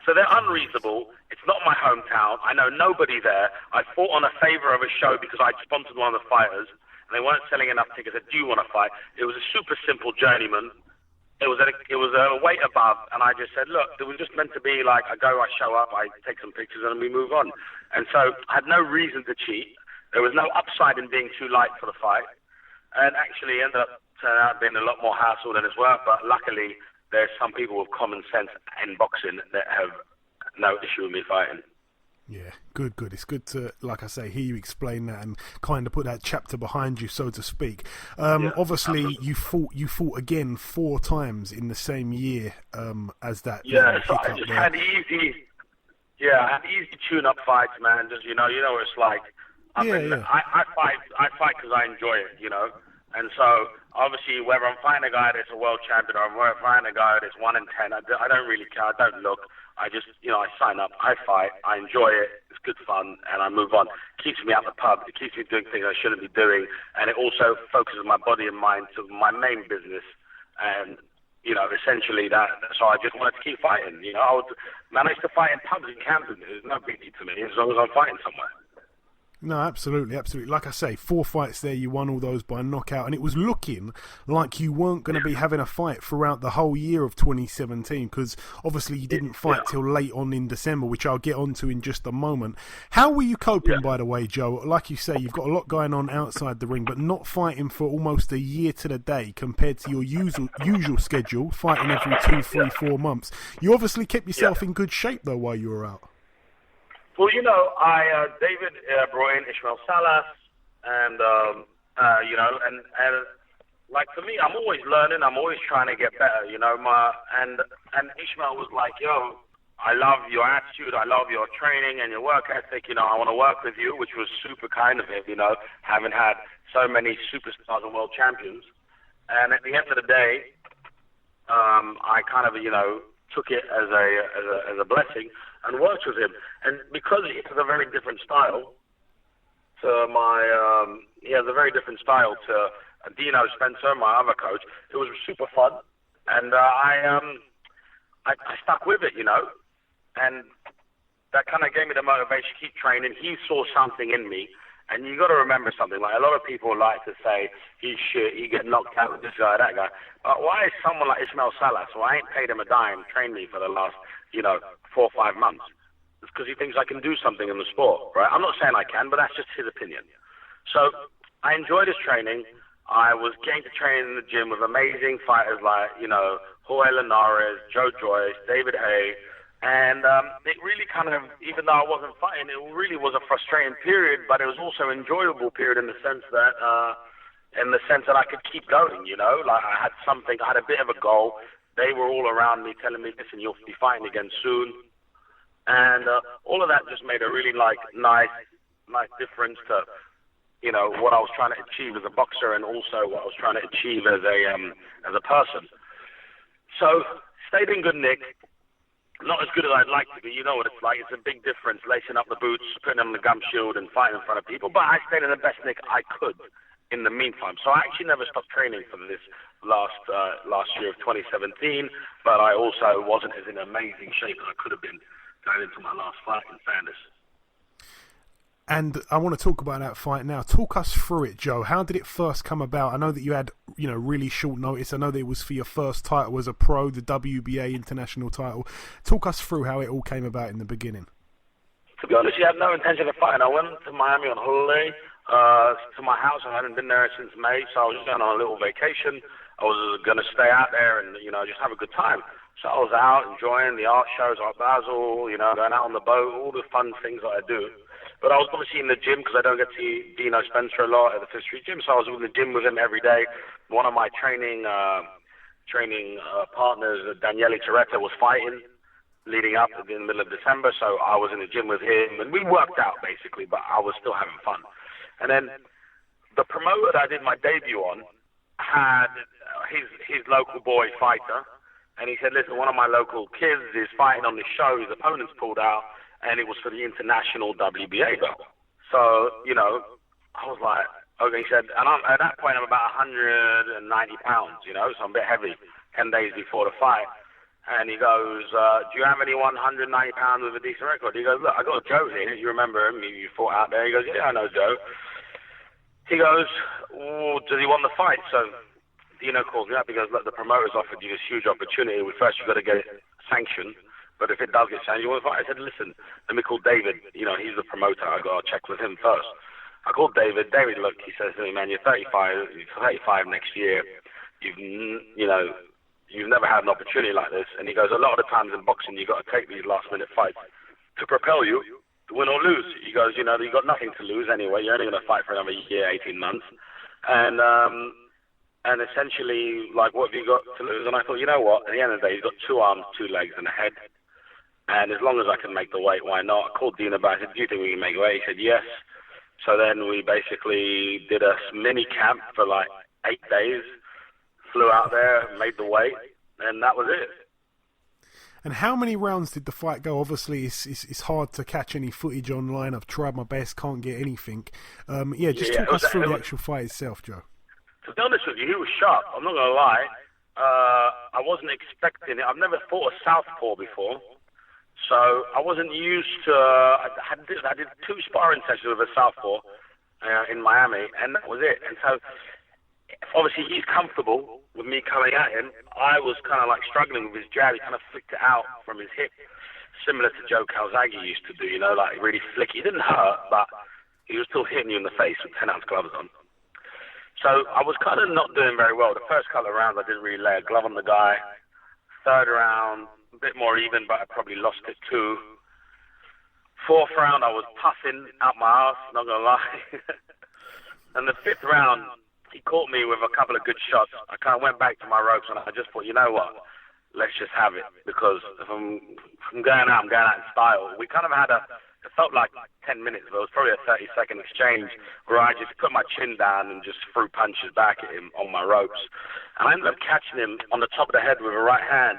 So they're unreasonable. It's not my hometown. I know nobody there. I fought on a favor of a show because I sponsored one of the fighters. And they weren't selling enough tickets. I said, do you want to fight? It was a super simple journeyman. It was a weight above, and I just said, look, it was just meant to be like I go, I show up, I take some pictures, and we move on. And so I had no reason to cheat. There was no upside in being too light for the fight, and actually ended up turning out being a lot more hassle than it's worth. But luckily, there's some people with common sense in boxing that have no issue with me fighting. Yeah, good. It's good to, like I say, hear you explain that and kind of put that chapter behind you, so to speak. Obviously, absolutely. you fought again 4 times in the same year as that. Yeah, so I just had easy tune-up fights, man. Just you know what it's like. I fight because I enjoy it, you know. And so obviously, whether I'm fighting a guy that's a world champion or I'm fighting a guy that's 1 in 10, I don't really care. I don't look. I just, you know, I sign up, I fight, I enjoy it, it's good fun, and I move on. It keeps me out the pub, it keeps me doing things I shouldn't be doing, and it also focuses my body and mind to my main business, and, you know, essentially that, so I just wanted to keep fighting, you know. I would manage to fight in pubs in Camden, it's no biggie to me, as long as I'm fighting somewhere. No, absolutely. Like I say, 4 fights there, you won all those by knockout, and it was looking like you weren't going to be having a fight throughout the whole year of 2017, because obviously you didn't fight till late on in December, which I'll get onto in just a moment. How were you coping, by the way, Joe? Like you say, you've got a lot going on outside the ring, but not fighting for almost a year to the day compared to your usual schedule, fighting every 2, 3, 4 months. You obviously kept yourself in good shape, though, while you were out. Well, you know, David brought in Ishmael Salas, and you know, and like for me, I'm always learning. I'm always trying to get better. You know, and Ishmael was like, yo, I love your attitude. I love your training and your work ethic. You know, I want to work with you, which was super kind of him. You know, having had so many superstars and world champions. And at the end of the day, I kind of, you know, took it as a blessing and worked with him. And because he has a very different style to he has a very different style to Dino Spencer, my other coach, it was super fun. And I stuck with it, you know. And that kind of gave me the motivation to keep training. He saw something in me. And you got to remember something. Like a lot of people like to say, he's shit, he get knocked out with this guy, that guy. But why is someone like Ishmael Salas, who I ain't paid him a dime, trained me for the last, you know, 4 or 5 months? It's because he thinks I can do something in the sport, right? I'm not saying I can, but that's just his opinion. So I enjoyed his training. I was getting to train in the gym with amazing fighters like, you know, Jorge Linares, Joe Joyce, David Hay. And it really kind of, even though I wasn't fighting, it really was a frustrating period, but it was also an enjoyable period in the sense that I could keep going, you know? Like I had a bit of a goal. They were all around me telling me, listen, you'll be fighting again soon. And all of that just made a really nice difference to, you know, what I was trying to achieve as a boxer and also what I was trying to achieve as a person. So stayed in good nick. Not as good as I'd like to be. You know what it's like. It's a big difference lacing up the boots, putting on the gum shield and fighting in front of people. But I stayed in the best nick I could in the meantime. So I actually never stopped training for this last year of 2017. But I also wasn't as in amazing shape as I could have been going into my last fight, in fairness. And I want to talk about that fight now. Talk us through it, Joe. How did it first come about? I know that you had, you know, really short notice. I know that it was for your first title as a pro, the WBA International title. Talk us through how it all came about in the beginning. To be honest, you had no intention of fighting. I went to Miami on holiday to my house. I hadn't been there since May, so I was just going on a little vacation. I was going to stay out there and, you know, just have a good time. So I was out enjoying the art shows at Basel, you know, going out on the boat, all the fun things that I do. But I was obviously in the gym because I don't get to see Dino Spencer a lot at the Fifth Street Gym, so I was in the gym with him every day. One of my training partners, Daniele Toretta, was fighting leading up in the middle of December, so I was in the gym with him, and we worked out basically, but I was still having fun. And then the promoter that I did my debut on had his local boy fighter, and he said, listen, one of my local kids is fighting on this show, his opponent's pulled out, and it was for the international WBA belt. So, you know, I was like, okay, he said, and at that point I'm about 190 pounds, you know, so I'm a bit heavy, 10 days before the fight. And he goes, do you have anyone 190 pounds with a decent record? He goes, look, I got Joe here. You remember him? You fought out there. He goes, yeah, I know Joe. He goes, well, does he want the fight? So Dino calls me up. He goes, look, the promoter's offered you this huge opportunity. First, you've got to get it sanctioned. But if it does get sanctioned, you want the fight? I said, listen, let me call David. You know, he's the promoter. I got to check with him first. I called David. David, look, he says to me, man, you're 35 next year. You've never had an opportunity like this. And he goes, a lot of the times in boxing, you've got to take these last-minute fights to propel you to win or lose. He goes, you know, you've got nothing to lose anyway. You're only going to fight for another year, 18 months. And essentially, like, what have you got to lose? And I thought, you know what? At the end of the day, he's got 2 arms, 2 legs, and a head. And as long as I can make the weight, why not? I called Dino back. I said, do you think we can make the weight? He said, yes. So then we basically did a mini camp for like 8 days. Flew out there, made the weight, and that was it. And how many rounds did the fight go? Obviously, it's hard to catch any footage online. I've tried my best, can't get anything. Talk us through the actual fight itself, Joe. To be honest with you, he was sharp. I'm not going to lie. I wasn't expecting it. I've never fought a southpaw before, so I wasn't used to... I did 2 sparring sessions with a southpaw in Miami, and that was it. And so... obviously, he's comfortable with me coming at him. I was kind of like struggling with his jab. He kind of flicked it out from his hip, similar to Joe Calzaghe used to do, you know, like really flicky. He didn't hurt, but he was still hitting you in the face with 10-ounce gloves on. So I was kind of not doing very well. The first couple of rounds, I didn't really lay a glove on the guy. Third round, a bit more even, but I probably lost it too. Fourth round, I was puffing out my ass, not going to lie. And the fifth round... he caught me with a couple of good shots. I kind of went back to my ropes, and I just thought, you know what, let's just have it. Because if I'm going out, I'm going out in style. We kind of had it felt like 10 minutes, but it was probably a 30-second exchange where I just put my chin down and just threw punches back at him on my ropes. And I ended up catching him on the top of the head with a right hand,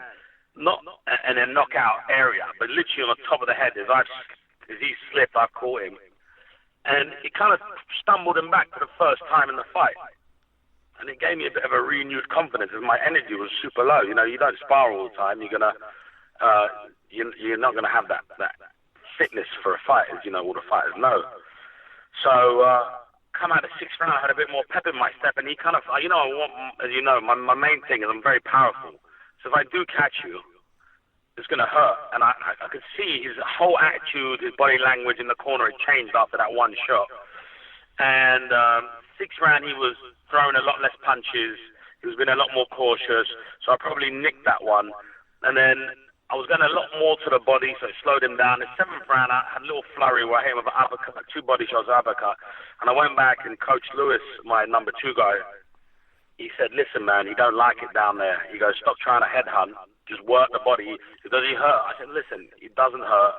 not in a knockout area, but literally on the top of the head. As he slipped, I caught him. And it kind of stumbled him back for the first time in the fight. And it gave me a bit of a renewed confidence as my energy was super low. You know, you don't spar all the time. You're not gonna have that fitness for a fight, as you know, all the fighters know. So come out of the 6th round, I had a bit more pep in my step, and he kind of, as you know, my main thing is I'm very powerful. So if I do catch you, it's gonna hurt. And I could see his whole attitude, his body language in the corner, it changed after that one shot. And 6th round, he was throwing a lot less punches. He was being a lot more cautious, so I probably nicked that one. And then I was going a lot more to the body, so it slowed him down. The 7th round, I had a little flurry where I hit him with an uppercut, 2 body shots uppercut. And I went back, and Coach Lewis, my number 2 guy, he said, listen, man, you don't like it down there. He goes, stop trying to headhunt. Just work the body. He said, does he hurt? I said, listen, it doesn't hurt.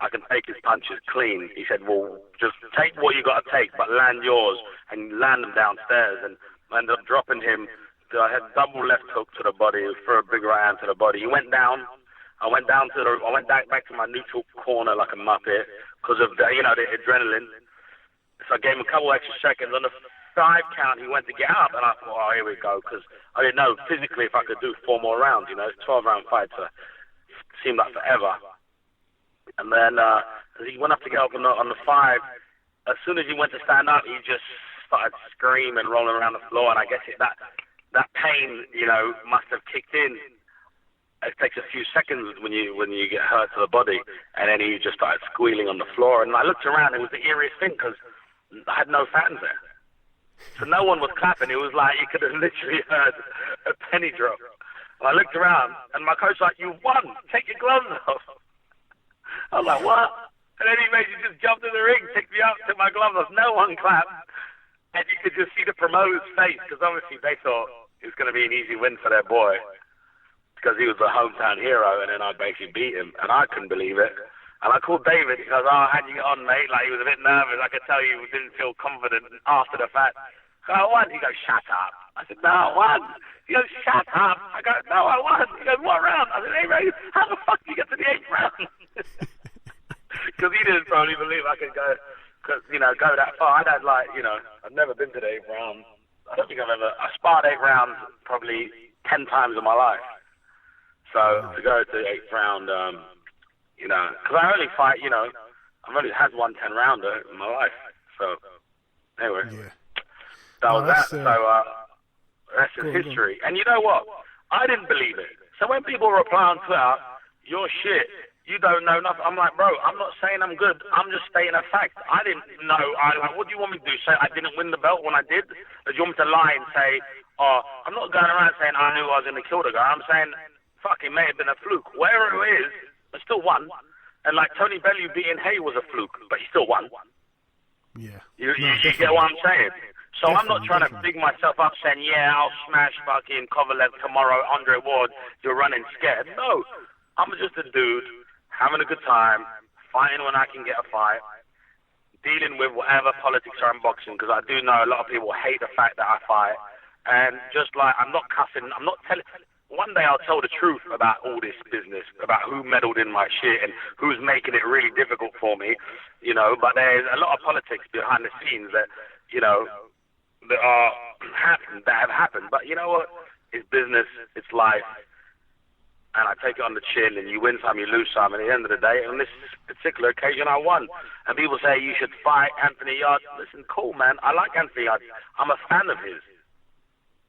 I can take his punches clean. He said, well, just take what you got to take, but land yours, and land them downstairs. And I ended up dropping him. I had double left hook to the body, threw a big right hand to the body. He went down. I went back to my neutral corner like a muppet because of the adrenaline. So I gave him a couple extra seconds. On the 5 count, he went to get up, and I thought, oh, here we go, because I didn't know physically if I could do 4 more rounds. You know, it's a 12-round fight, so it seemed like forever. And then as he went up to get up on the 5, as soon as he went to stand up, he just started screaming, rolling around the floor. And I guess that pain, you know, must have kicked in. It takes a few seconds when you get hurt to the body, and then he just started squealing on the floor. And I looked around; it was the eeriest thing because I had no fans there, so no one was clapping. It was like you could have literally heard a penny drop. And I looked around, and my coach was like, "You won. Take your gloves off." I was like, "What?" And then he basically just jumped in the ring, picked me up, took my gloves off. No one clapped. And you could just see the promoter's face, because obviously they thought it was going to be an easy win for their boy, because he was the hometown hero, and then I basically beat him. And I couldn't believe it. And I called David. He goes, "Oh, how'd you get on, mate?" Like, he was a bit nervous. I could tell he didn't feel confident after the fact. So I won. He goes, "Shut up." I said, "No, I won." He goes, "Shut up." I go, "No, I won." He goes, "What round?" I said, "Hey, Ray, how the fuck did you get to the 8th round?" Because he didn't probably believe I could go that far. I've never been to the 8th round. I don't think I sparred 8 rounds probably 10 times in my life. So to go to the 8th round, because I only fight, I've only had 1 10-rounder in my life. So anyway, that was that. So that's just history. And you know what? I didn't believe it. So when people reply on Twitter, "You're shit, you don't know nothing," I'm like, bro, I'm not saying I'm good. I'm just stating a fact. I didn't know. What do you want me to do? Say I didn't win the belt when I did? Or do you want me to lie and say, "Oh, I'm not going around saying I knew I was going to kill the guy"? I'm saying, fuck, it may have been a fluke. Wherever it is, I still won. And like Tony Bellew beating Hay was a fluke, but he still won. Yeah. You get what I'm saying? So I'm not trying to big myself up saying, "Yeah, I'll smash fucking Kovalev tomorrow, Andre Ward, you're running scared." No, I'm just a dude having a good time, fighting when I can get a fight, dealing with whatever politics are in boxing, because I do know a lot of people hate the fact that I fight. And just like, I'm not cussing, I'm not telling. One day I'll tell the truth about all this business, about who meddled in my shit and who's making it really difficult for me, but there's a lot of politics behind the scenes that, that have happened. But you know what? It's business, it's life. And I take it on the chin, and you win some, you lose some. And at the end of the day, on this particular occasion, I won. And people say you should fight Anthony Yarde. Listen, cool, man. I like Anthony Yarde. I'm a fan of his.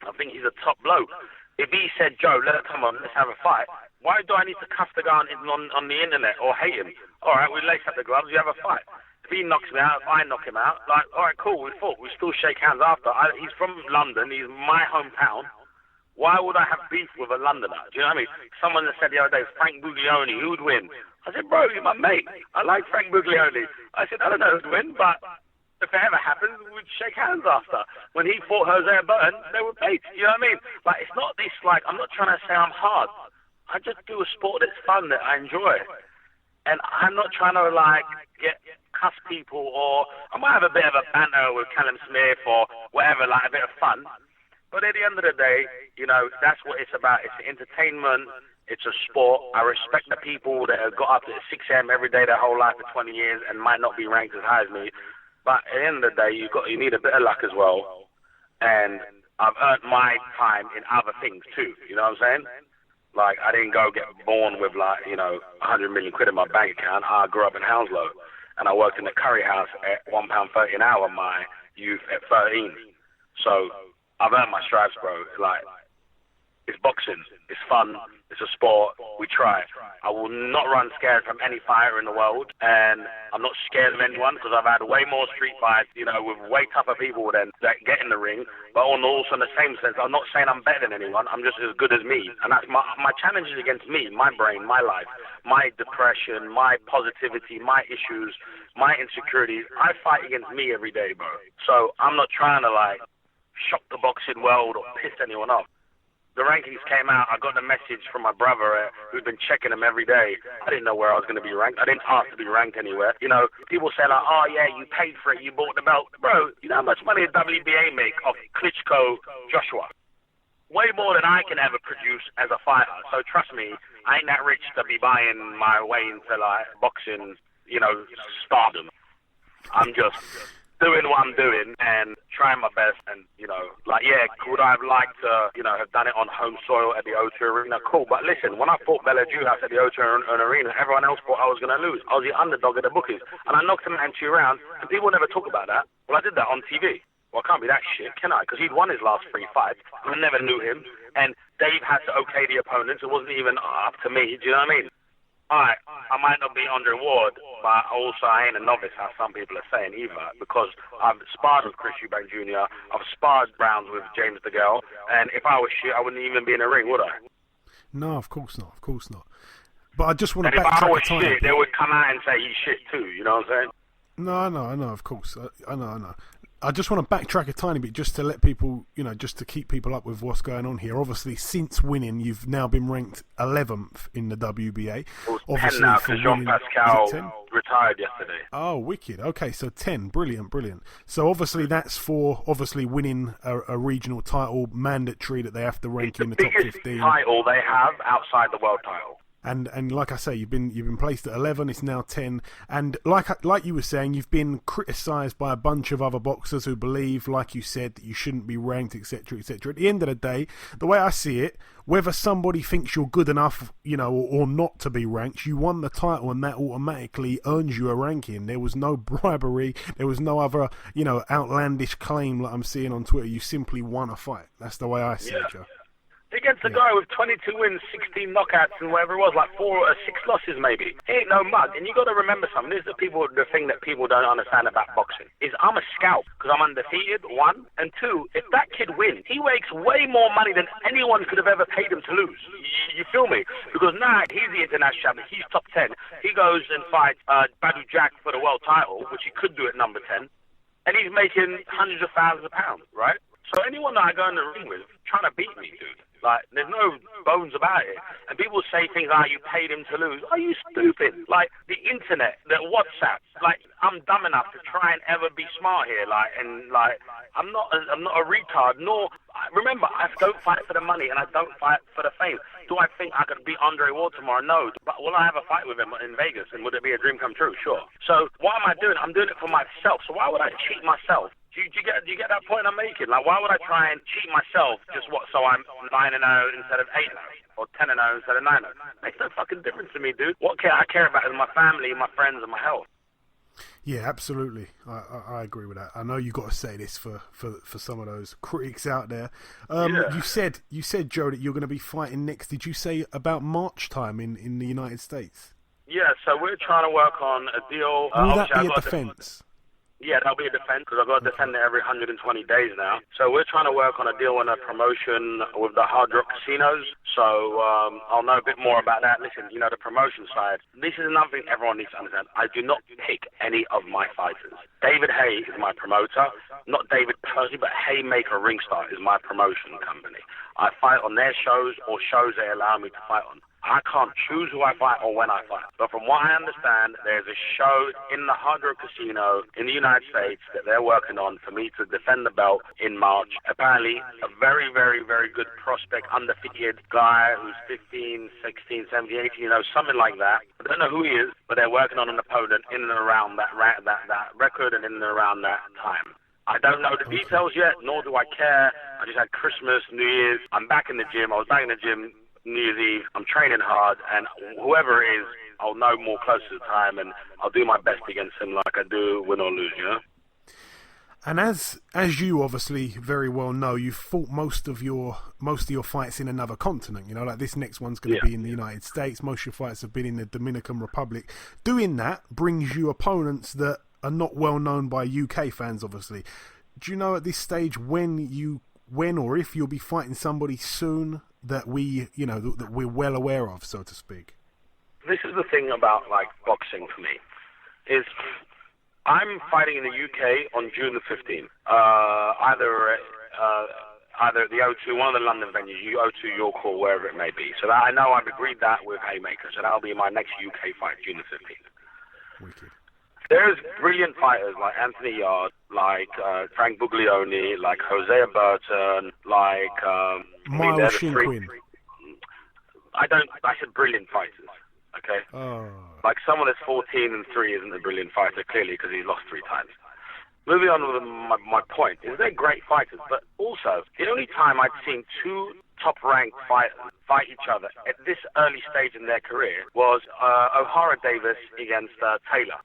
I think he's a top bloke. If he said, "Joe, come on, let's have a fight," why do I need to cuff the guy on the internet or hate him? All right, we lace up the gloves, we have a fight. If he knocks me out, if I knock him out, like, all right, cool, we fought. We still shake hands after. He's from London. He's my hometown. Why would I have beef with a Londoner? Do you know what I mean? Someone that said the other day, Frank Buglioni, who would win? I said, bro, you're my mate. I like Frank Buglioni. I said, I don't know who'd win, but if it ever happens, we'd shake hands after. When he fought Jose Burton, they were mates. You know what I mean? Like, it's not this, like, I'm not trying to say I'm hard. I just do a sport that's fun, that I enjoy. And I'm not trying to, like, cuss people, or I might have a bit of a banter with Callum Smith or whatever, like a bit of fun. But at the end of the day, that's what it's about. It's entertainment. It's a sport. I respect the people that have got up at 6 a.m. every day their whole life for 20 years and might not be ranked as high as me. But at the end of the day, you need a bit of luck as well. And I've earned my time in other things too. You know what I'm saying? Like, I didn't go get born with, like, 100 million quid in my bank account. I grew up in Hounslow. And I worked in the curry house at £1.30 an hour my youth at 13. So I've earned my stripes, bro. Like, it's boxing. It's fun. It's a sport. We try. I will not run scared from any fighter in the world, and I'm not scared of anyone because I've had way more street fights, with way tougher people than that get in the ring. But also in the same sense, I'm not saying I'm better than anyone. I'm just as good as me, and that's my challenge is against me, my brain, my life, my depression, my positivity, my issues, my insecurities. I fight against me every day, bro. So I'm not trying to shock the boxing world or piss anyone off. The rankings came out. I got a message from my brother who'd been checking them every day. I didn't know where I was going to be ranked. I didn't ask to be ranked anywhere. People say like, "Oh yeah, you paid for it. You bought the belt." Bro, you know how much money the WBA make off Klitschko Joshua? Way more than I can ever produce as a fighter. So trust me, I ain't that rich to be buying my way into boxing, stardom. I'm just doing what I'm doing and trying my best, and could I have liked to have done it on home soil at the O2 Arena? Cool, but listen, when I fought Bella Judas at the O2 Arena, everyone else thought I was going to lose. I was the underdog at the bookies, and I knocked him out in 2 rounds, and people never talk about that. Well, I did that on TV. Well, I can't be that shit, can I? Because he'd won his last 3 fights, and I never knew him, and Dave had to okay the opponents. It wasn't even up to me. Do you know what I mean? I might not be Andre Ward, but also I ain't a novice, as some people are saying either, because I've sparred with Chris Eubank Jr., I've sparred rounds with James DeGale, and if I was shit, I wouldn't even be in the ring, would I? No, of course not. Of course not. But I just want And to if I backtrack was a tiny shit, bit. they would come out and say he's shit too. You know what I'm saying? No, I know, of course. I know. I just want to backtrack a tiny bit just to let people, just to keep people up with what's going on here. Obviously, since winning, you've now been ranked 11th in the WBA. Well, Obviously, 10 now, for because winning, Jean-Pascal is it 10? retired yesterday. Oh, wicked. Okay, so 10. Brilliant. So obviously that's for winning a regional title, mandatory that they have to rank in the top 15. It's the biggest title they have outside the world title. And like I say, you've been placed at 11. It's now 10. And like you were saying, you've been criticised by a bunch of other boxers who believe, like you said, that you shouldn't be ranked, etc., etc. At the end of the day, the way I see it, whether somebody thinks you're good enough, or not to be ranked, you won the title, and that automatically earns you a ranking. There was no bribery. There was no other, outlandish claim like I'm seeing on Twitter. You simply won a fight. That's the way I see it, Joe. Against a guy with 22 wins, 16 knockouts, and whatever it was, like 6 losses maybe. He ain't no mug. And you got to remember something. This is the thing that people don't understand about boxing. Is I'm a scalp because I'm undefeated, 1. And 2, if that kid wins, he makes way more money than anyone could have ever paid him to lose. You feel me? Because now he's the international champion. He's top 10. He goes and fights Badu Jack for the world title, which he could do at number 10. And he's making hundreds of thousands of pounds, right? So anyone that I go in the ring with trying to beat me, dude. Like, there's no bones about it. And people say things like, you paid him to lose. Are you stupid? Like, the internet, the WhatsApp. Like, I'm dumb enough to try and ever be smart here. I'm not a retard. Nor, remember, I don't fight for the money and I don't fight for the fame. Do I think I could beat Andre Ward tomorrow? No. But will I have a fight with him in Vegas? And would it be a dream come true? Sure. So what am I doing? I'm doing it for myself. So why would I cheat myself? Do you get that point I'm making? Like, why would I try and cheat myself so I'm 9-0 instead of 8-0 or 10-0 instead of 9-0? Makes no fucking difference to me, dude. What I care about is my family, my friends, and my health. Yeah, absolutely. I agree with that. I know you got to say this for some of those critics out there. You said, Joe, that you're going to be fighting next. Did you say about March time in the United States? Yeah, so we're trying to work on a deal. Will that be a defense? Yeah, that'll be a defense because I've got to defend it every 120 days now. So we're trying to work on a deal and a promotion with the Hard Rock casinos. So I'll know a bit more about that. Listen, the promotion side, this is another thing everyone needs to understand. I do not pick any of my fighters. David Hay is my promoter. Not David personally, but Haymaker Ringstar is my promotion company. I fight on their shows or shows they allow me to fight on. I can't choose who I fight or when I fight. But from what I understand, there's a show in the Hard Rock Casino in the United States that they're working on for me to defend the belt in March. Apparently, a very, very, very good prospect, undefeated guy who's 15, 16, 17, 18, something like that. I don't know who he is, but they're working on an opponent in and around that record and in and around that time. I don't know the details yet, nor do I care. I just had Christmas, New Year's. I'm back in the gym. I was back in the gym New Year's Eve. I'm training hard, and whoever it is, I'll know more closer to the time, and I'll do my best against him like I do, win or lose, And as you obviously very well know, you've fought most of your fights in another continent. Like this next one's going to be in the United States. Most of your fights have been in the Dominican Republic. Doing that brings you opponents that are not well known by UK fans, obviously. Do you know at this stage when or if you'll be fighting somebody soon that that we're well aware of, so to speak? This is the thing about boxing for me, is I'm fighting in the UK on June the 15th, either at the O2, one of the London venues, O2 York or wherever it may be. So that I know I've agreed that with Haymaker, so that'll be my next UK fight, June the 15th. Wicked. There's brilliant fighters like Anthony Yard, like Frank Buglioni, like Hosea Burton, like Miles Shinkwin. I said brilliant fighters, okay? Oh. Like someone that's 14-3 isn't a brilliant fighter, clearly, because he's lost 3 times. Moving on with my point, is they're great fighters, but also, the only time I'd seen 2 top-ranked fighters fight each other at this early stage in their career was O'Hara Davis against Taylor.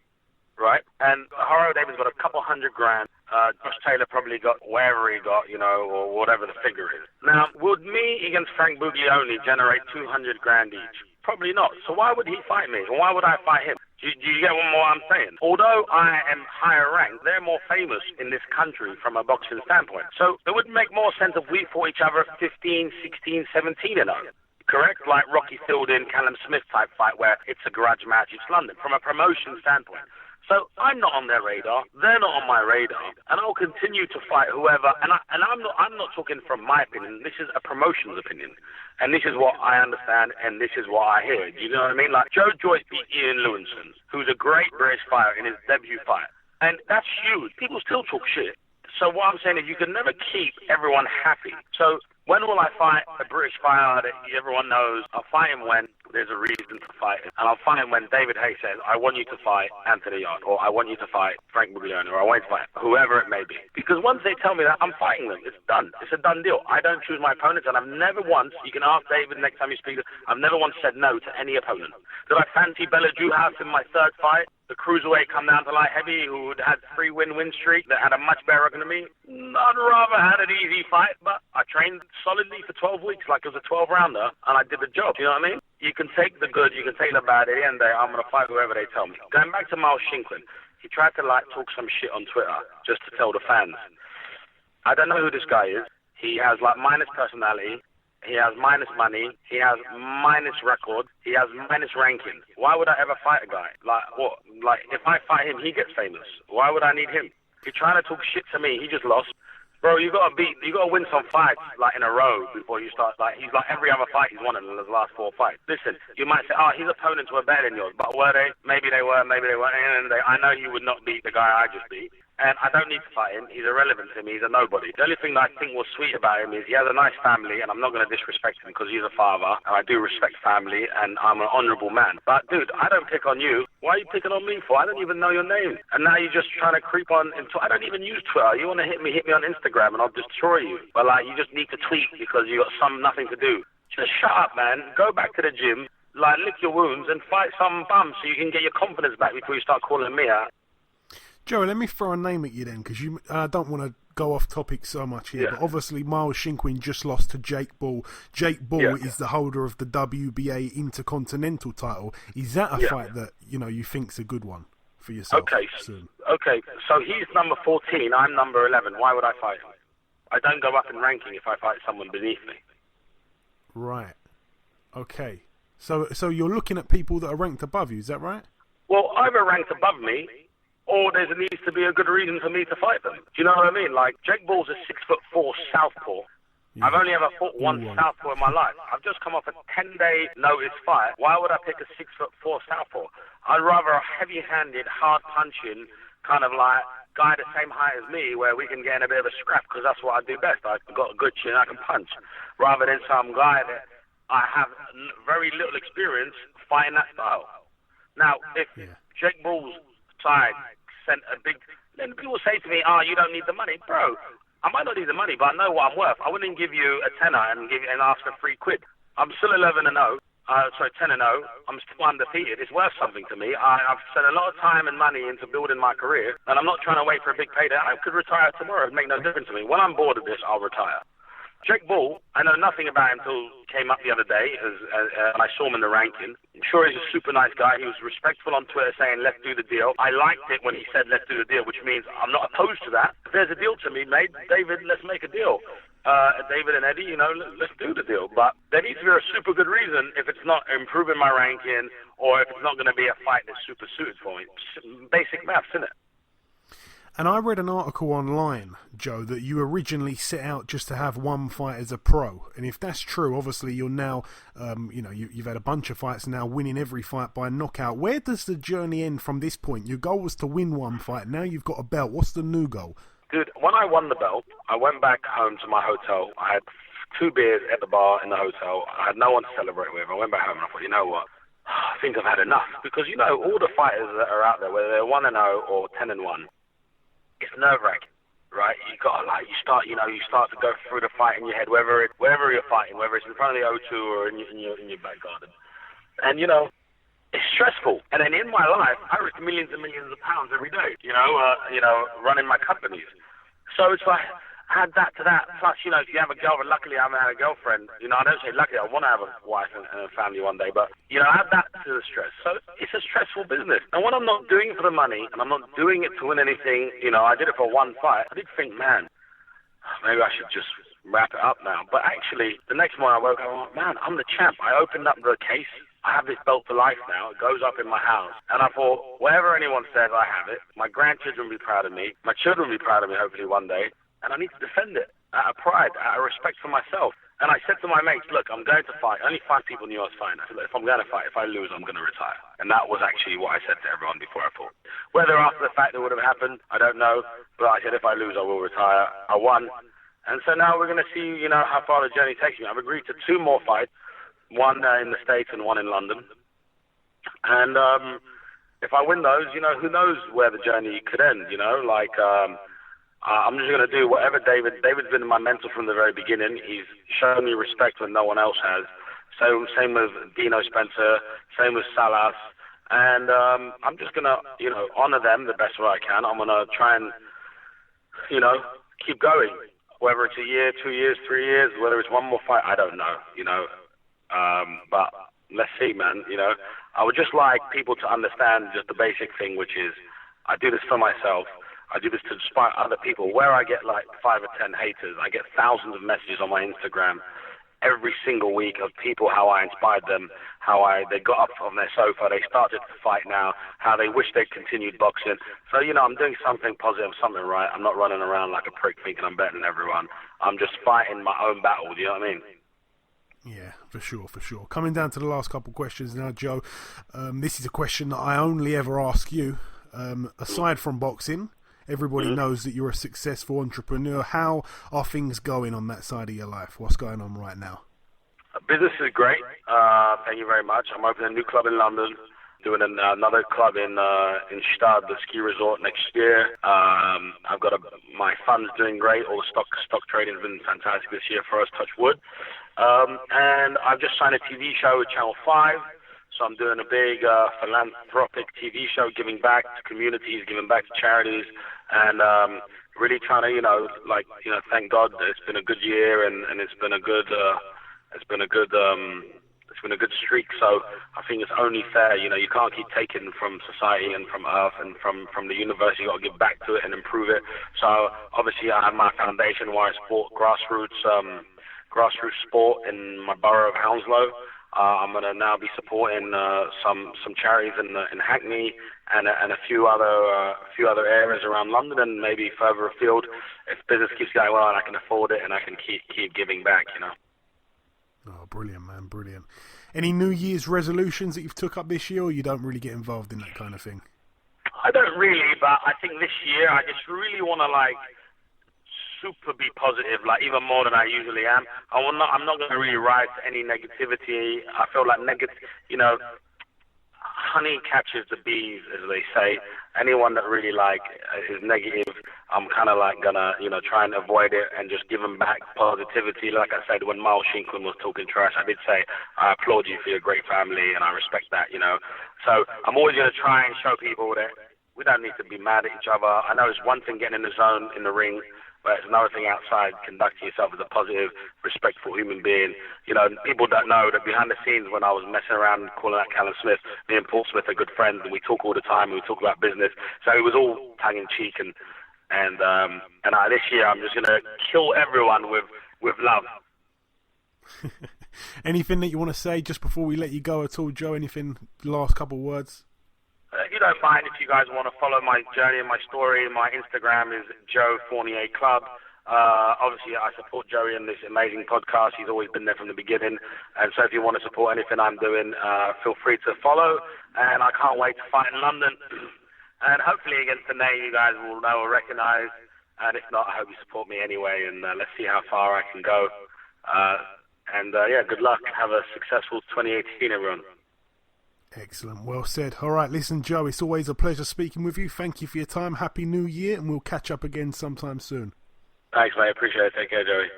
Right? And O'Hara Davis got a couple $100,000. Josh Taylor probably got wherever he got, or whatever the figure is. Now, would me against Frank Buglioni generate $200,000 each? Probably not. So why would he fight me? And why would I fight him? Do you get what I'm saying? Although I am higher ranked, they're more famous in this country from a boxing standpoint. So it would make more sense if we fought each other 15, 16, 17-0. correct? Like Rocky Fielding, Callum Smith type fight where it's a grudge match. It's London from a promotion standpoint. So I'm not on their radar. They're not on my radar, and I'll continue to fight whoever. And I'm not talking from my opinion. This is a promotion's opinion, and this is what I understand, and this is what I hear. You know what I mean? Like Joe Joyce beat Ian Lewinson, who's a great British fighter in his debut fight, and that's huge. People still talk shit. So what I'm saying is you can never keep everyone happy. So when will I fight a British fighter that everyone knows? I'll fight him when there's a reason to fight him. And I'll fight him when David Hayes says, I want you to fight Anthony Yard, or I want you to fight Frank Buglione, or I want you to fight whoever it may be. Because once they tell me that, I'm fighting them. It's done. It's a done deal. I don't choose my opponents, and I've never once, you can ask David next time you speak, I've never once said no to any opponent. Did I fancy Bella Juhasz in my third fight? The cruiserweight come down to light heavy who had 3 win streak that had a much better record than me. I'd rather had an easy fight, but I trained solidly for 12 weeks like it was a 12-rounder, and I did the job. You know what I mean? You can take the good, you can take the bad. At the end of the day, I'm going to fight whoever they tell me. Going back to Miles Shinkwin, he tried to talk some shit on Twitter just to tell the fans. I don't know who this guy is. He has minus personality. He has minus money. He has minus record. He has minus ranking. Why would I ever fight a guy? Like what? Like if I fight him, he gets famous. Why would I need him? You're trying to talk shit to me. He just lost. Bro, you gotta win some fights in a row before you start. He's like every other fight he's won in the last 4 fights. Listen, you might say, his opponents were better than yours, but were they? Maybe they were, maybe they weren't. And I know you would not beat the guy I just beat. And I don't need to fight him. He's irrelevant to me. He's a nobody. The only thing that I think was sweet about him is he has a nice family, and I'm not going to disrespect him because he's a father, and I do respect family, and I'm an honourable man. But, dude, I don't pick on you. Why are you picking on me for? I don't even know your name. And now you're just trying to creep on. I don't even use Twitter. You want to hit me on Instagram, and I'll destroy you. But, you just need to tweet because you got nothing to do. Just shut up, man. Go back to the gym, lick your wounds, and fight some bum so you can get your confidence back before you start calling me out. Joe, let me throw a name at you then, because I don't want to go off topic so much here, but obviously Miles Shinkwin just lost to Jake Bull. Jake Bull is the holder of the WBA Intercontinental title. Is that a fight that you think's a good one for yourself? Okay, so he's number 14, I'm number 11. Why would I fight him? I don't go up in ranking if I fight someone beneath me. Right. Okay. So you're looking at people that are ranked above you, is that right? Well, either ranked above me, or there needs to be a good reason for me to fight them. Do you know what I mean? Like, Jake Bull's a 6'4" southpaw. Yeah. I've only ever fought one southpaw in my life. I've just come off a 10-day notice fight. Why would I pick a 6'4" southpaw? I'd rather a heavy-handed, hard-punching, kind of guy the same height as me where we can get in a bit of a scrap because that's what I do best. I've got a good chin, I can punch. Rather than some guy that I have very little experience fighting that style. Now, if Jake Bull's side sent a big... Then people say to me, you don't need the money. Bro, I might not need the money, but I know what I'm worth. I wouldn't give you a tenner and ask for £3. I'm still 11-0. 10-0. I'm still undefeated. It's worth something to me. I've spent a lot of time and money into building my career, and I'm not trying to wait for a big payday. I could retire tomorrow. It'd make no difference to me. When I'm bored of this, I'll retire. Jake Bull, I know nothing about him until he came up the other day, as I saw him in the ranking. I'm sure he's a super nice guy. He was respectful on Twitter saying, let's do the deal. I liked it when he said, let's do the deal, which means I'm not opposed to that. If there's a deal to be made, David, let's make a deal. David and Eddie, let's do the deal. But there needs to be a super good reason if it's not improving my ranking or if it's not going to be a fight that's super suited for me. Basic maths, isn't it? And I read an article online, Joe, that you originally set out just to have one fight as a pro. And if that's true, obviously you're now, you've had a bunch of fights now, winning every fight by knockout. Where does the journey end from this point? Your goal was to win one fight. Now you've got a belt. What's the new goal? Dude, when I won the belt, I went back home to my hotel. I had 2 beers at the bar in the hotel. I had no one to celebrate with. I went back home and I thought, you know what? I think I've had enough. Because, all the fighters that are out there, whether they're 1-0 or 10-1, it's nerve-wracking, right? You start to go through the fight in your head, wherever you're fighting, whether it's in front of the O2 or in your back garden. And, it's stressful. And then in my life, I risk millions and millions of pounds every day, running my companies. So it's like, add that to that. Plus, if you have a girlfriend, luckily I haven't had a girlfriend. I don't say luckily, I want to have a wife and a family one day, but, add that to the stress. So it's a stressful business. And when I'm not doing it for the money, and I'm not doing it to win anything, I did it for one fight, I did think, man, maybe I should just wrap it up now. But actually, the next morning I woke up, I'm like, man, I'm the champ. I opened up the case. I have this belt for life now. It goes up in my house. And I thought, whatever anyone says, I have it. My grandchildren will be proud of me. My children will be proud of me, hopefully, one day. And I need to defend it out of pride, out of respect for myself. And I said to my mates, look, I'm going to fight. Only 5 people knew I was fighting. I said, look, if I'm going to fight, if I lose, I'm going to retire. And that was actually what I said to everyone before I fought. Whether after the fact it would have happened, I don't know. But I said, if I lose, I will retire. I won. And so now we're going to see, how far the journey takes me. I've agreed to 2 more fights, one in the States and one in London. And if I win those, who knows where the journey could end, I'm just going to do whatever David's been my mentor from the very beginning. He's shown me respect when no one else has. So same with Dino Spencer, same with Salas. And I'm just going to, honor them the best way I can. I'm going to try and, keep going. Whether it's a year, 2 years, 3 years, whether it's one more fight, I don't know, But let's see, man, I would just like people to understand just the basic thing, which is I do this for myself. I do this to inspire other people. Where I get like 5 or 10 haters, I get thousands of messages on my Instagram every single week of people, how I inspired them, how they got up from their sofa, they started to fight now, how they wish they'd continued boxing. So, I'm doing something positive, something right. I'm not running around like a prick thinking I'm better than everyone. I'm just fighting my own battle, do you know what I mean? Yeah, for sure. Coming down to the last couple of questions now, Joe. This is a question that I only ever ask you. Aside from boxing, everybody knows that you're a successful entrepreneur. How are things going on that side of your life? What's going on right now? Business is great. Thank you very much. I'm opening a new club in London, doing another club in Stad, the ski resort, next year. I've got my fund's doing great. All the stock trading has been fantastic this year for us, touch wood. And I've just signed a TV show with Channel 5. So I'm doing a big philanthropic TV show, giving back to communities, giving back to charities, and really trying to, thank God that it's been a good year and it's been a good streak. So I think it's only fair, you can't keep taking from society and from Earth and from the universe. You got to give back to it and improve it. So obviously I have my foundation where I support grassroots sport in my borough of Hounslow. I'm going to now be supporting some charities in Hackney and a few other areas around London and maybe further afield. If business keeps going well and I can afford it and I can keep giving back, Oh, brilliant, man, brilliant. Any New Year's resolutions that you've took up this year, or you don't really get involved in that kind of thing? I don't really, but I think this year I just really want to super be positive, even more than I usually am. I'm not going to really rise to any negativity. I feel like honey catches the bees, as they say. Anyone that really is negative, I'm kind of gonna try and avoid it and just give them back positivity. Like I said, when Miles Shinkwin was talking trash, I did say I applaud you for your great family and I respect that. So I'm always going to try and show people that we don't need to be mad at each other. I know it's one thing getting in the zone in the ring, but it's another thing outside, conducting yourself as a positive, respectful human being. People don't know that behind the scenes when I was messing around calling out Callum Smith, me and Paul Smith are good friends and we talk all the time and we talk about business. So it was all tongue-in-cheek and this year I'm just going to kill everyone with love. Anything that you want to say just before we let you go at all, Joe? Anything, last couple of words? If you don't mind, if you guys want to follow my journey and my story, my Instagram is Joe Fournier Club. Obviously, I support Joey in this amazing podcast. He's always been there from the beginning. And so if you want to support anything I'm doing, feel free to follow. And I can't wait to fight in London. And hopefully against the name you guys will know or recognize. And if not, I hope you support me anyway. And let's see how far I can go. Good luck. Have a successful 2018, everyone. Excellent. Well said. All right, listen, Joe, it's always a pleasure speaking with you. Thank you for your time. Happy New Year, and we'll catch up again sometime soon. Thanks, mate. Appreciate it. Take care, Joey.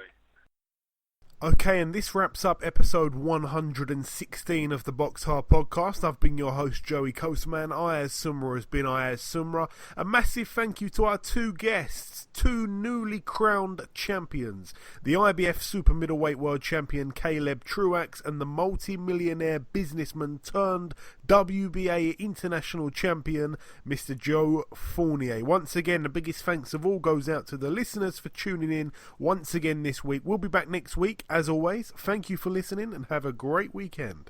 Okay, and this wraps up episode 116 of the BoxHard Podcast. I've been your host, Joey Coastman. Ayaz Sumra has been Ayaz Sumra. A massive thank you to our two guests, two newly crowned champions, the IBF Super-Middleweight World Champion Caleb Truax and the multi-millionaire businessman turned WBA International Champion, Mr. Joe Fournier. Once again, the biggest thanks of all goes out to the listeners for tuning in once again this week. We'll be back next week. As always, thank you for listening and have a great weekend.